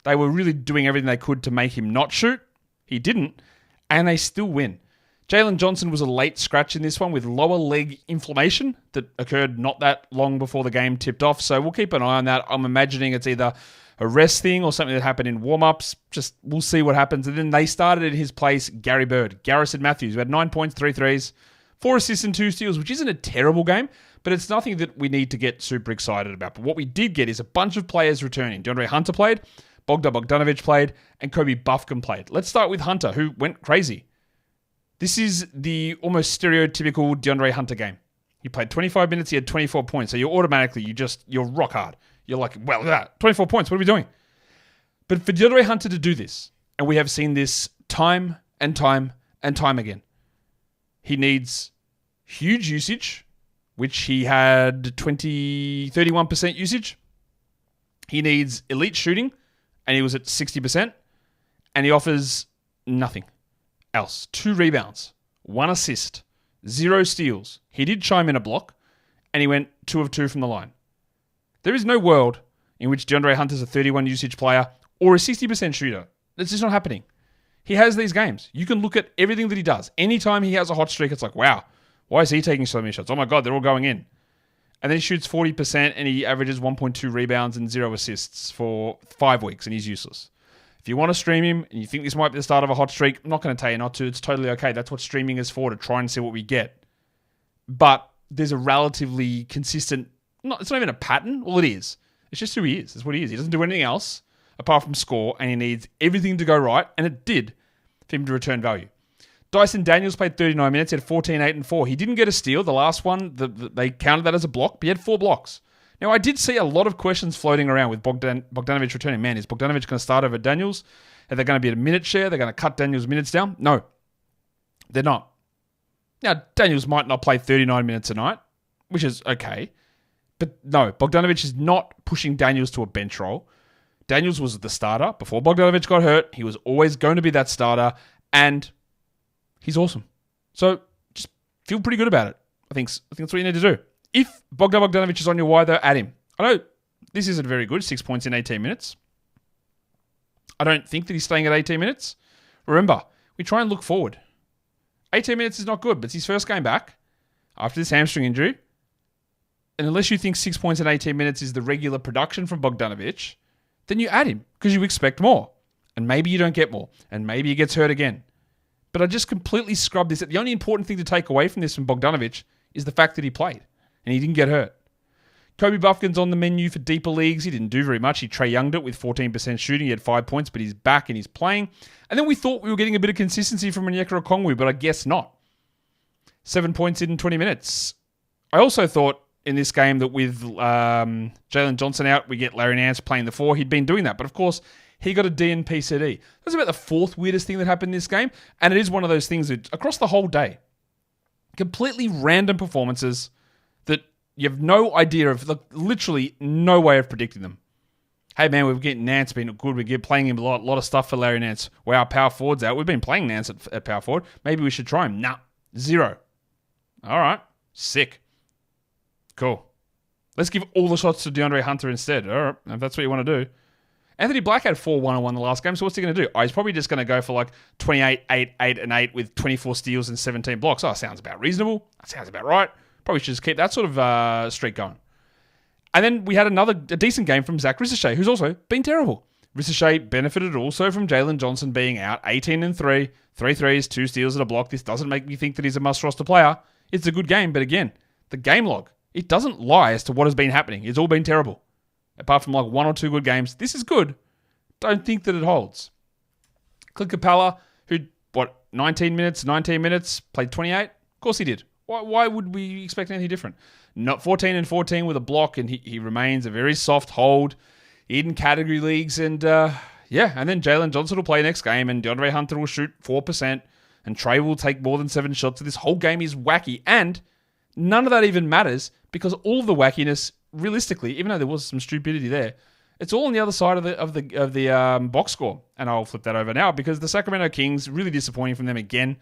They were really doing everything they could to make him not shoot. He didn't, and they still win. Jalen Johnson was a late scratch in this one with lower leg inflammation that occurred not that long before the game tipped off, so we'll keep an eye on that. I'm imagining it's either a rest thing or something that happened in warm-ups. Just we'll see what happens. And then they started in his place Gary Bird, Garrison Matthews, who had 9 points, 3 threes, 4 assists and 2 steals, which isn't a terrible game, but it's nothing that we need to get super excited about. But what we did get is a bunch of players returning. DeAndre Hunter played, Bogdanovic played, and Kobe Buffkin played. Let's start with Hunter, who went crazy. This is the almost stereotypical DeAndre Hunter game. He played 25 minutes, he had 24 points, so you're rock hard. You're like, well, look at that, 24 points, what are we doing? But for DeAndre Hunter to do this, and we have seen this time and time and time again, he needs huge usage, which he had 31% usage. He needs elite shooting, and he was at 60%, and he offers nothing else. 2 rebounds, 1 assist, 0 steals. He did chime in a block, and he went 2 of 2 from the line. There is no world in which DeAndre Hunter's a 31 usage player or a 60% shooter. It's just not happening. He has these games. You can look at everything that he does. Anytime he has a hot streak, it's like, wow, why is he taking so many shots? Oh my God, they're all going in. And then he shoots 40% and he averages 1.2 rebounds and 0 assists for 5 weeks and he's useless. If you want to stream him and you think this might be the start of a hot streak, I'm not going to tell you not to. It's totally okay. That's what streaming is for, to try and see what we get. But there's a relatively consistent, it's not even a pattern. Well, it is. It's just who he is. It's what he is. He doesn't do anything else apart from score, and he needs everything to go right, and it did for him to return value. Dyson Daniels played 39 minutes. He had 14, 8, and 4. He didn't get a steal. The last one, they counted that as a block, but he had 4 blocks. Now, I did see a lot of questions floating around with Bogdanovic returning. Man, is Bogdanovic going to start over Daniels? Are they going to be at a minute share? They're going to cut Daniels' minutes down? No, they're not. Now, Daniels might not play 39 minutes a night, which is okay. But no, Bogdanovic is not pushing Daniels to a bench role. Daniels was the starter. Before Bogdanovic got hurt, he was always going to be that starter, and he's awesome. So just feel pretty good about it. I think that's what you need to do. If Bogdanovic is on your wire, though, add him. I know this isn't very good, 6 points in 18 minutes. I don't think that he's staying at 18 minutes. Remember, we try and look forward. 18 minutes is not good, but it's his first game back after this hamstring injury. And unless you think 6 points in 18 minutes is the regular production from Bogdanovic, then you add him because you expect more. And maybe you don't get more. And maybe he gets hurt again. But I just completely scrubbed this. The only important thing to take away from this from Bogdanovic is the fact that he played and he didn't get hurt. Kobe Buffkin's on the menu for deeper leagues. He didn't do very much. He Trae Younged it with 14% shooting. He had 5 points, but he's back and he's playing. And then we thought we were getting a bit of consistency from Onyeka Okongwu, but I guess not. 7 points in 20 minutes. I also thought in this game that with Jalen Johnson out, we get Larry Nance playing the 4. He'd been doing that, but of course, he got a DNP-CD. That's about the fourth weirdest thing that happened in this game, and it is one of those things that across the whole day, completely random performances that you have no idea of, literally no way of predicting them. Hey man, we're getting Nance being good. We're playing him a lot of stuff for Larry Nance. Wow, power forward's out. We've been playing Nance at power forward. Maybe we should try him. Nah, 0. All right, sick. Cool. Let's give all the shots to DeAndre Hunter instead. All right, if that's what you want to do. Anthony Black had 4 1-on-1 the last game, so what's he going to do? Oh, he's probably just going to go for like 28, 8, 8, and 8 with 24 steals and 17 blocks. Oh, sounds about reasonable. That sounds about right. Probably should just keep that sort of streak going. And then we had a decent game from Zach Ricochet, who's also been terrible. Ricochet benefited also from Jalen Johnson being out, 18 and 3, 3 threes, 2 steals and a block. This doesn't make me think that he's a must-roster player. It's a good game, but again, the game log, it doesn't lie as to what has been happening. It's all been terrible. Apart from like 1 or 2 good games, this is good. Don't think that it holds. Clint Capella, who, 19 minutes, played 28? Of course he did. Why would we expect anything different? Not 14 and 14 with a block, and he remains a very soft hold in category leagues. And and then Jalen Johnson will play next game, and DeAndre Hunter will shoot 4%, and Trae will take more than 7 shots. So this whole game is wacky, and none of that even matters because all of the wackiness, realistically, even though there was some stupidity there, it's all on the other side of the box score. And I'll flip that over now because the Sacramento Kings, really disappointing from them again.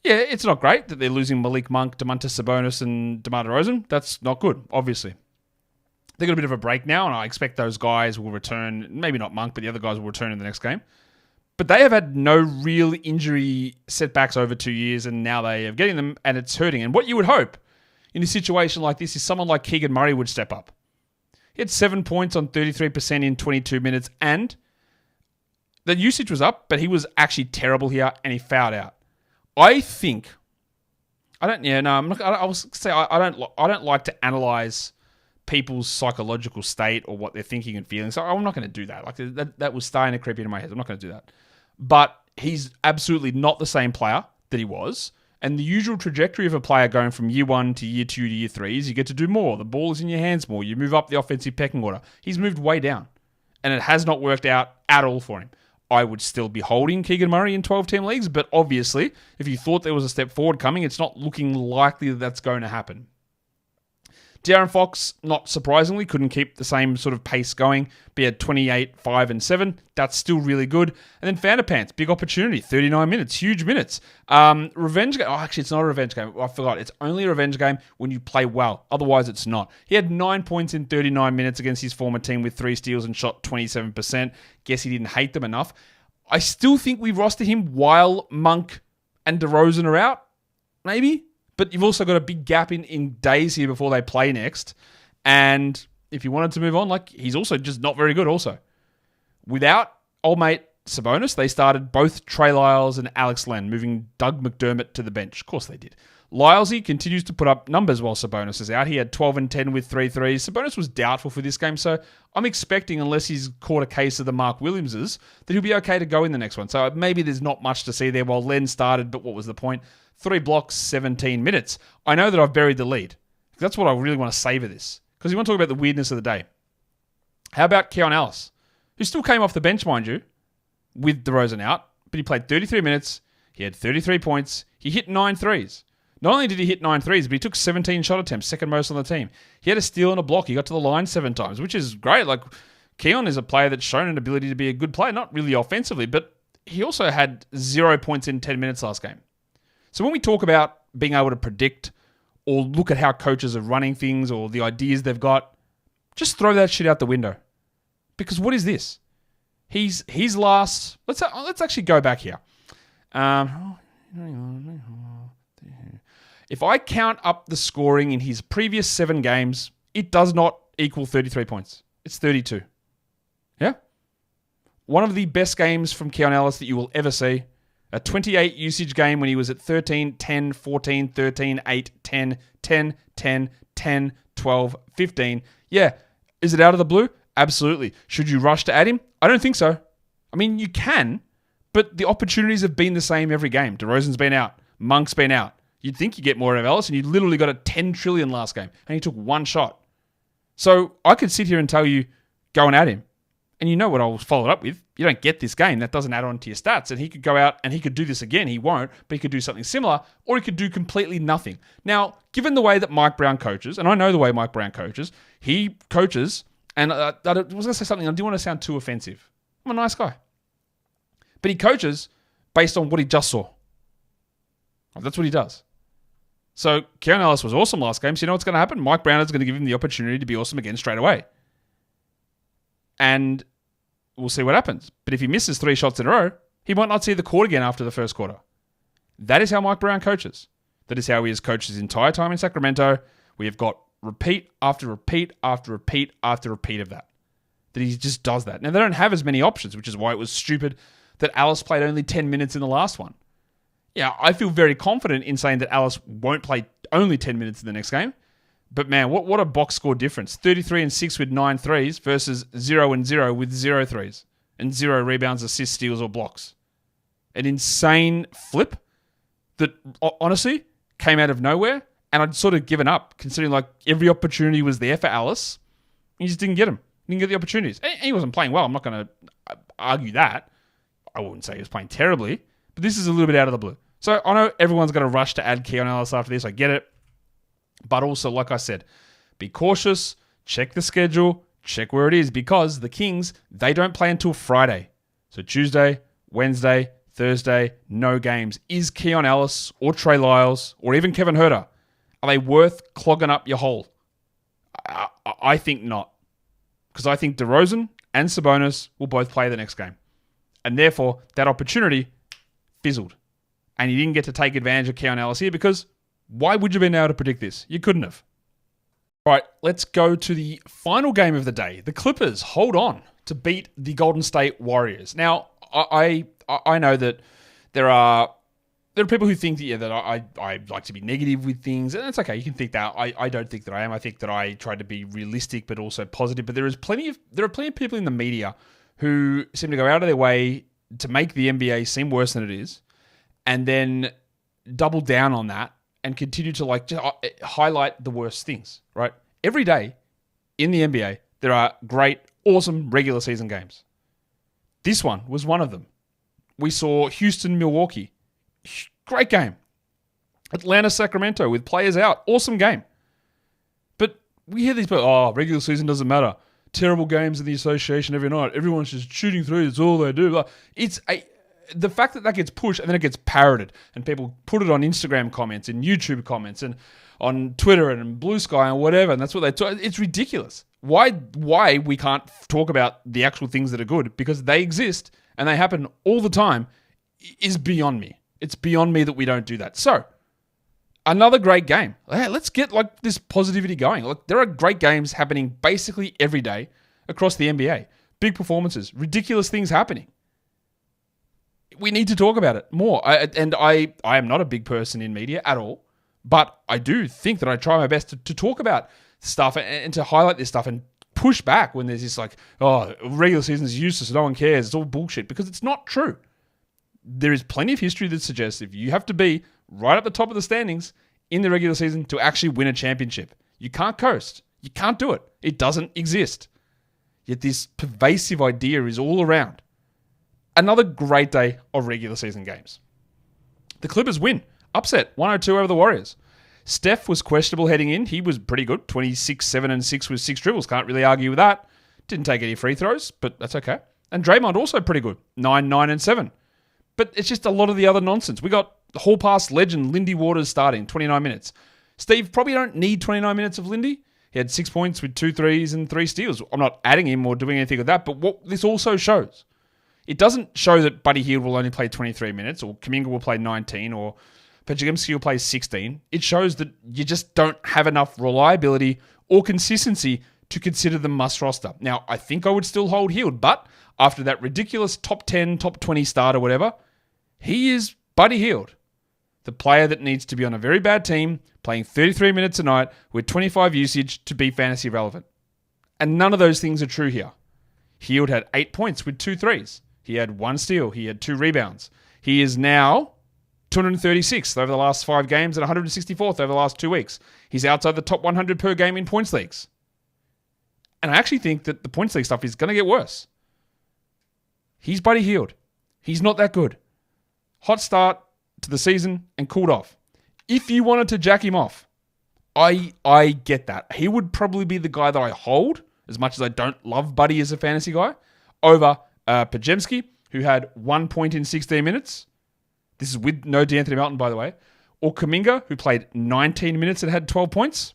Yeah, it's not great that they're losing Malik Monk, Domantas Sabonis, and DeMar DeRozan. That's not good, obviously. They got a bit of a break now, and I expect those guys will return. Maybe not Monk, but the other guys will return in the next game. But they have had no real injury setbacks over 2 years, and now they are getting them, and it's hurting. And what you would hope in a situation like this is someone like Keegan Murray would step up. He had 7 points on 33% in 22 minutes, and the usage was up, but he was actually terrible here, and he fouled out. I don't like to analyze people's psychological state or what they're thinking and feeling. So I'm not going to do that. Like that was starting to creep into my head. I'm not going to do that. But he's absolutely not the same player that he was. And the usual trajectory of a player going from year 1 to year 2 to year 3 is you get to do more. The ball is in your hands more. You move up the offensive pecking order. He's moved way down. And it has not worked out at all for him. I would still be holding Keegan Murray in 12-team leagues, but obviously, if you thought there was a step forward coming, it's not looking likely that that's going to happen. De'Aaron Fox, not surprisingly, couldn't keep the same sort of pace going. He had 28, 5, and 7. That's still really good. And then Vanderpants, big opportunity, 39 minutes, huge minutes. Revenge game. Oh, actually, it's not a revenge game. I forgot. It's only a revenge game when you play well. Otherwise, it's not. He had 9 points in 39 minutes against his former team with 3 steals and shot 27%. Guess he didn't hate them enough. I still think we roster him while Monk and DeRozan are out. Maybe. But you've also got a big gap in days here before they play next. And if you wanted to move on, he's also just not very good also. Without old mate Sabonis, they started both Trey Lyles and Alex Len, moving Doug McDermott to the bench. Of course they did. Lylesy continues to put up numbers while Sabonis is out. He had 12 and 10 with 3 threes. Sabonis was doubtful for this game, so I'm expecting, unless he's caught a case of the Mark Williamses, that he'll be okay to go in the next one. So maybe there's not much to see there while Len started, but what was the point? 3 blocks, 17 minutes. I know that I've buried the lead. That's what I really want to savor this. Because you want to talk about the weirdness of the day. How about Keon Ellis, who still came off the bench, mind you, with DeRozan out, but he played 33 minutes, he had 33 points, he hit 9 threes. Not only did he hit 9 threes, but he took 17 shot attempts, second most on the team. He had a steal and a block. He got to the line 7 times, which is great. Keon is a player that's shown an ability to be a good player, not really offensively, but he also had 0 points in 10 minutes last game. So when we talk about being able to predict or look at how coaches are running things or the ideas they've got, just throw that shit out the window. Because what is this? He's last... Let's actually go back here. If I count up the scoring in his previous 7 games, it does not equal 33 points. It's 32. Yeah? One of the best games from Keon Ellis that you will ever see. A 28 usage game when he was at 13, 10, 14, 13, 8, 10, 10, 10, 10, 12, 15. Yeah. Is it out of the blue? Absolutely. Should you rush to add him? I don't think so. I mean, you can, but the opportunities have been the same every game. DeRozan's been out. Monk's been out. You'd think you get more out of Ellis, and you literally got a 10 trillion last game, and he took 1 shot. So I could sit here and tell you, go and add him. And you know what I'll follow it up with. You don't get this game. That doesn't add on to your stats. And he could go out and he could do this again. He won't, but he could do something similar, or he could do completely nothing. Now, given the way that Mike Brown coaches, and I know the way Mike Brown coaches, he coaches, and I was going to say something, I didn't want to sound too offensive. I'm a nice guy. But he coaches based on what he just saw. That's what he does. So Keon Ellis was awesome last game. So you know what's going to happen? Mike Brown is going to give him the opportunity to be awesome again straight away. And we'll see what happens. But if he misses 3 shots in a row, he might not see the court again after the first quarter. That is how Mike Brown coaches. That is how he has coached his entire time in Sacramento. We have got repeat after repeat after repeat after repeat of that. That he just does that. Now, they don't have as many options, which is why it was stupid that Ellis played only 10 minutes in the last one. Yeah, I feel very confident in saying that Ellis won't play only 10 minutes in the next game. But man, what a box score difference. 33-6 with 9 threes versus 0-0 with 0 threes. And 0 rebounds, assists, steals, or blocks. An insane flip that honestly came out of nowhere. And I'd sort of given up, considering like every opportunity was there for Ellis. He just didn't get them. He didn't get the opportunities. And he wasn't playing well. I'm not going to argue that. I wouldn't say he was playing terribly. But this is a little bit out of the blue. So I know everyone's going to rush to add Keon Ellis after this. I get it. But also, like I said, be cautious. Check the schedule. Check where it is. Because the Kings, they don't play until Friday. So Tuesday, Wednesday, Thursday, no games. Is Keon Ellis or Trey Lyles or even Kevin Huerter, are they worth clogging up your hole? I think not. Because I think DeRozan and Sabonis will both play the next game. And therefore, that opportunity fizzled. And you didn't get to take advantage of Keon Ellis here because why would you have been able to predict this? You couldn't have. All right, let's go to the final game of the day. The Clippers hold on to beat the Golden State Warriors. Now, I know that there are people who think that I like to be negative with things, and that's okay. You can think that. I don't think that I am. I think that I try to be realistic but also positive. But there are plenty of people in the media who seem to go out of their way to make the NBA seem worse than it is, and then double down on that and continue to just highlight the worst things, right? Every day in the NBA, there are great, awesome regular season games. This one was one of them. We saw Houston, Milwaukee. Great game. Atlanta, Sacramento with players out. Awesome game. But we hear these people, regular season doesn't matter. Terrible games in the association every night. Everyone's just shooting through. It's all they do. The fact that gets pushed and then it gets parroted and people put it on Instagram comments and YouTube comments and on Twitter and Blue Sky and whatever, and that's what they talk. It's ridiculous. Why we can't talk about the actual things that are good because they exist and they happen all the time is beyond me. It's beyond me that we don't do that. So, another great game. Hey, let's get this positivity going. Look, there are great games happening basically every day across the NBA. Big performances, ridiculous things happening. We need to talk about it more. I am not a big person in media at all, but I do think that I try my best to talk about stuff and to highlight this stuff and push back when there's this regular season is useless, no one cares, it's all bullshit, because it's not true. There is plenty of history that suggests if you have to be right at the top of the standings in the regular season to actually win a championship, you can't coast. You can't do it. It doesn't exist. Yet this pervasive idea is all around. Another great day of regular season games. The Clippers win. Upset. 102 over the Warriors. Steph was questionable heading in. He was pretty good. 26, 7, and 6 with 6 dribbles. Can't really argue with that. Didn't take any free throws, but that's okay. And Draymond also pretty good. 9, 9, and 7. But it's just a lot of the other nonsense. We got the Hall Pass legend Lindy Waters starting, 29 minutes. Steve, probably don't need 29 minutes of Lindy. He had 6 points with 2 threes and 3 steals. I'm not adding him or doing anything like that, but what this also shows, it doesn't show that Buddy Hield will only play 23 minutes or Kuminga will play 19 or Podziemski will play 16. It shows that you just don't have enough reliability or consistency to consider the must roster. Now, I think I would still hold Hield, but after that ridiculous top 10, top 20 start or whatever, he is Buddy Hield, the player that needs to be on a very bad team, playing 33 minutes a night with 25 usage to be fantasy relevant. And none of those things are true here. Hield had 8 points with 2 threes. He had 1 steal. He had 2 rebounds. He is now 236th over the last 5 games and 164th over the last 2 weeks. He's outside the top 100 per game in points leagues. And I actually think that the points league stuff is going to get worse. He's Buddy Hield. He's not that good. Hot start to the season and cooled off. If you wanted to jack him off, I get that. He would probably be the guy that I hold, as much as I don't love Buddy as a fantasy guy, over Podziemski, who had 1 point in 16 minutes. This is with no D'Anthony Melton, by the way. Or Kuminga, who played 19 minutes and had 12 points.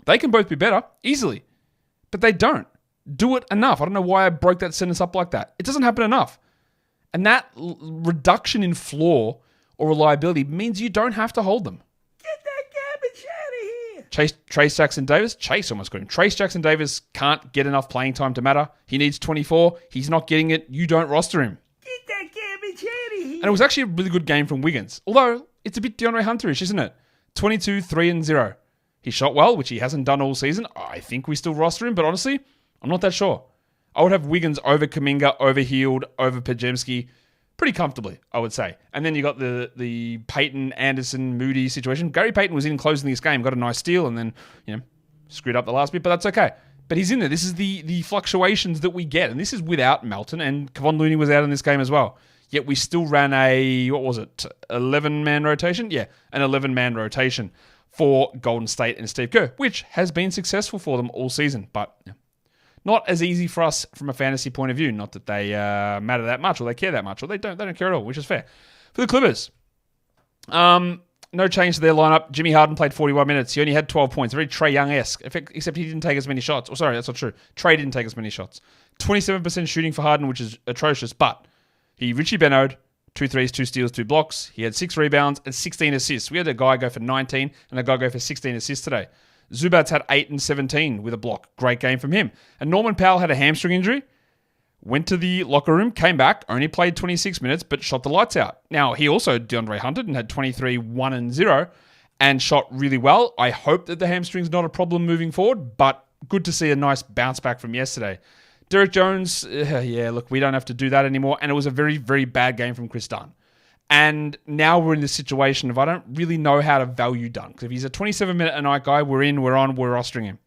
They can both be better, easily. But they don't do it enough. I don't know why I broke that sentence up like that. It doesn't happen enough. And that reduction in floor or reliability means you don't have to hold them. Get that garbage out of here. Trace Jackson-Davis. Chase almost got him. Trace Jackson-Davis can't get enough playing time to matter. He needs 24. He's not getting it. You don't roster him. Get that garbage out of here. And it was actually a really good game from Wiggins. Although, it's a bit DeAndre Hunter-ish, isn't it? 22, 3, and 0. He shot well, which he hasn't done all season. I think we still roster him, but honestly, I'm not that sure. I would have Wiggins over Kuminga, over Hield, over Podziemski, pretty comfortably, I would say. And then you got the Payton, Anderson, Moody situation. Gary Payton was in closing this game, got a nice steal, and then screwed up the last bit, but that's okay. But he's in there. This is the fluctuations that we get, and this is without Melton, and Kevon Looney was out in this game as well. Yet we still ran a 11-man rotation? Yeah, an 11-man rotation for Golden State and Steve Kerr, which has been successful for them all season, but not as easy for us from a fantasy point of view. Not that they matter that much, or they care that much, or they don't care at all, which is fair. For the Clippers, no change to their lineup. Jimmy Harden played 41 minutes. He only had 12 points. Very Trae Young-esque, except he didn't take as many shots. Oh, sorry, that's not true. Trae didn't take as many shots. 27% shooting for Harden, which is atrocious, but he Richie Benoed, 2 threes, 2 steals, 2 blocks. He had 6 rebounds and 16 assists. We had a guy go for 19 and a guy go for 16 assists today. Zubats had 8 and 17 with a block. Great game from him. And Norman Powell had a hamstring injury. Went to the locker room, came back, only played 26 minutes, but shot the lights out. Now, he also DeAndre Hunted and had 23, 1 and 0 and shot really well. I hope that the hamstring's not a problem moving forward, but good to see a nice bounce back from yesterday. Derek Jones, look, we don't have to do that anymore. And it was a very, very bad game from Chris Dunn. And now we're in this situation of I don't really know how to value Dunn. Because if he's a 27-minute-a-night guy, we're in, we're on, we're rostering him.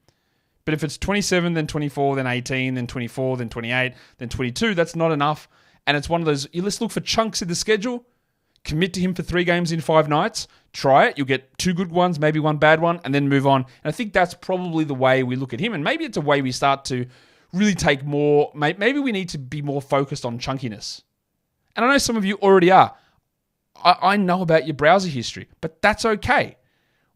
But if it's 27, then 24, then 18, then 24, then 28, then 22, that's not enough. And it's one of those, let's look for chunks in the schedule. Commit to him for 3 games in 5 nights. Try it. You'll get 2 good ones, maybe 1 bad one, and then move on. And I think that's probably the way we look at him. And maybe it's a way we start to really take more, maybe we need to be more focused on chunkiness. And I know some of you already are. I know about your browser history, but that's okay.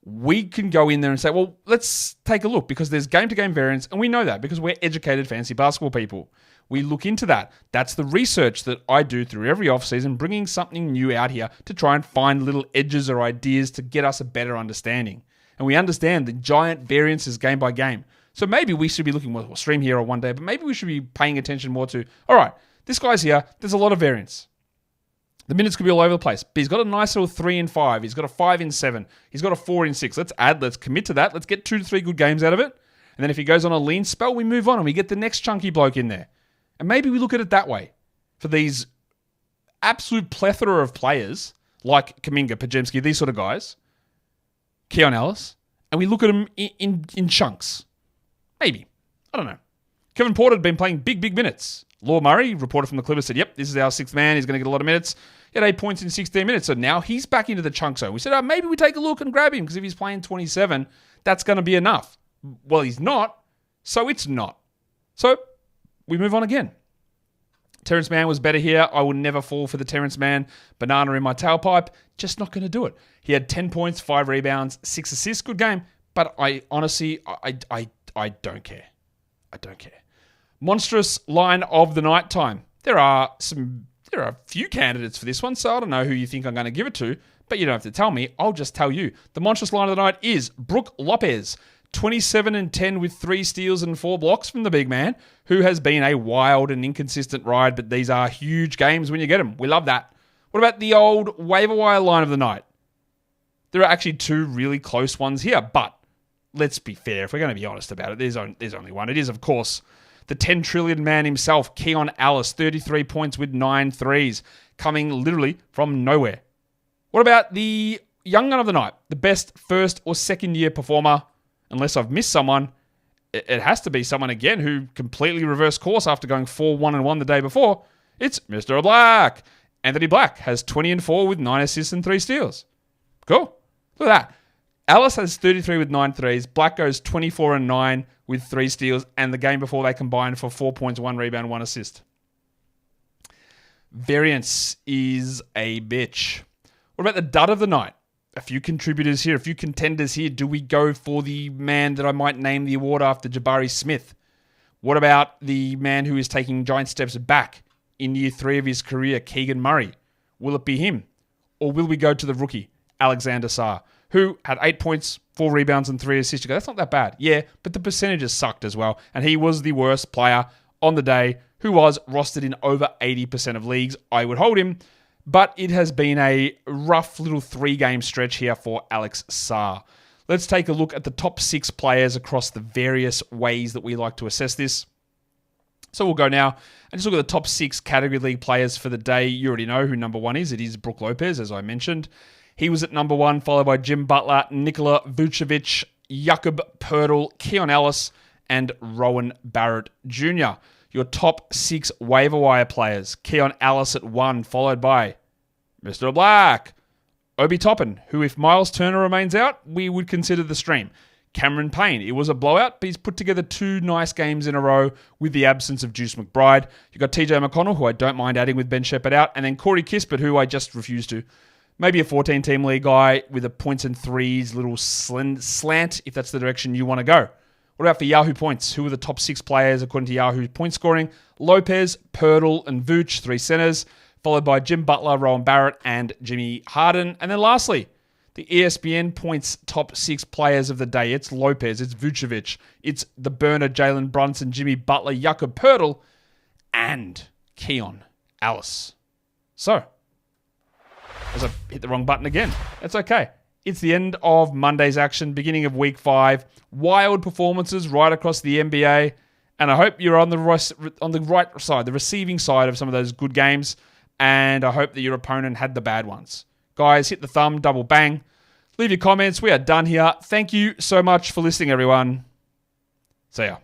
We can go in there and say, well, let's take a look because there's game-to-game variance, and we know that because we're educated fantasy basketball people. We look into that. That's the research that I do through every offseason, bringing something new out here to try and find little edges or ideas to get us a better understanding. And we understand the giant variances game by game. So maybe we should be looking, we'll stream here on one day, but maybe we should be paying attention more to, all right, this guy's here, there's a lot of variance. The minutes could be all over the place, but he's got a nice little 3 in 5. He's got a 5 in 7. He's got a 4 in 6. Let's commit to that. Let's get 2 to 3 good games out of it. And then if he goes on a lean spell, we move on and we get the next chunky bloke in there. And maybe we look at it that way for these absolute plethora of players like Kuminga, Podziemski, these sort of guys, Keon Ellis, and we look at them in chunks. Maybe. I don't know. Kevin Porter had been playing big minutes. Law Murray, reporter from the Clippers, said, yep, this is our 6th man. He's going to get a lot of minutes. He had 8 points in 16 minutes. So now he's back into the chunk zone. We said, maybe we take a look and grab him because if he's playing 27, that's going to be enough. Well, he's not. So it's not. So we move on again. Terrence Mann was better here. I will never fall for the Terrence Mann banana in my tailpipe. Just not going to do it. He had 10 points, 5 rebounds, 6 assists. Good game. But I honestly, I don't care. I don't care. Monstrous line of the night time. There are a few candidates for this one, so I don't know who you think I'm going to give it to, but you don't have to tell me. I'll just tell you. The monstrous line of the night is Brook Lopez, 27 and 10 with 3 steals and 4 blocks from the big man, who has been a wild and inconsistent ride, but these are huge games when you get them. We love that. What about the old waiver wire line of the night? There are actually 2 really close ones here, but let's be fair. If we're going to be honest about it, there's only one. It is, of course, the 10 trillion man himself, Keon Ellis, 33 points with 9 threes, coming literally from nowhere. What about the young gun of the night, the best first or second year performer? Unless I've missed someone, it has to be someone again who completely reversed course after going 4-1-1 the day before. It's Mr. Black. Anthony Black has 20 and 4 with 9 assists and 3 steals. Cool. Look at that. Ellis has 33 with 9 threes. Black goes 24 and 9 with 3 steals. And the game before they combined for 4 points, 1 rebound, 1 assist. Variance is a bitch. What about the dud of the night? A few contributors here, a few contenders here. Do we go for the man that I might name the award after, Jabari Smith? What about the man who is taking giant steps back in year 3 of his career, Keegan Murray? Will it be him? Or will we go to the rookie, Alexander Sarr, who had 8 points, 4 rebounds, and 3 assists? You go, that's not that bad. Yeah, but the percentages sucked as well. And he was the worst player on the day, who was rostered in over 80% of leagues. I would hold him. But it has been a rough little 3-game stretch here for Alex Sarr. Let's take a look at the top 6 players across the various ways that we like to assess this. So we'll go now and just look at the top 6 category league players for the day. You already know who number 1 is. It is Brook Lopez, as I mentioned. He was at number 1, followed by Jim Butler, Nikola Vucevic, Jakob Poeltl, Keon Ellis, and Rowan Barrett Jr. Your top 6 waiver wire players. Keon Ellis at 1, followed by Mr. Black, Obi Toppin, who if Miles Turner remains out, we would consider the stream. Cameron Payne, it was a blowout, but he's put together 2 nice games in a row with the absence of Juice McBride. You've got TJ McConnell, who I don't mind adding with Ben Shepherd out, and then Corey Kispert, who I just refuse to. Maybe a 14-team league guy with a points and threes little slant, if that's the direction you want to go. What about for Yahoo points? Who are the top 6 players according to Yahoo point scoring? Lopez, Poeltl, and Vooch, 3 centers, followed by Jim Butler, Rowan Barrett, and Jimmy Harden. And then lastly, the ESPN points top 6 players of the day. It's Lopez, it's Vucevic, it's the burner Jalen Brunson, Jimmy Butler, Jakob Poeltl, and Keon Ellis. So, as I hit the wrong button again, that's okay. It's the end of Monday's action, beginning of week 5. Wild performances right across the NBA. And I hope you're on the right side, the receiving side of some of those good games. And I hope that your opponent had the bad ones. Guys, hit the thumb, double bang. Leave your comments. We are done here. Thank you so much for listening, everyone. See ya.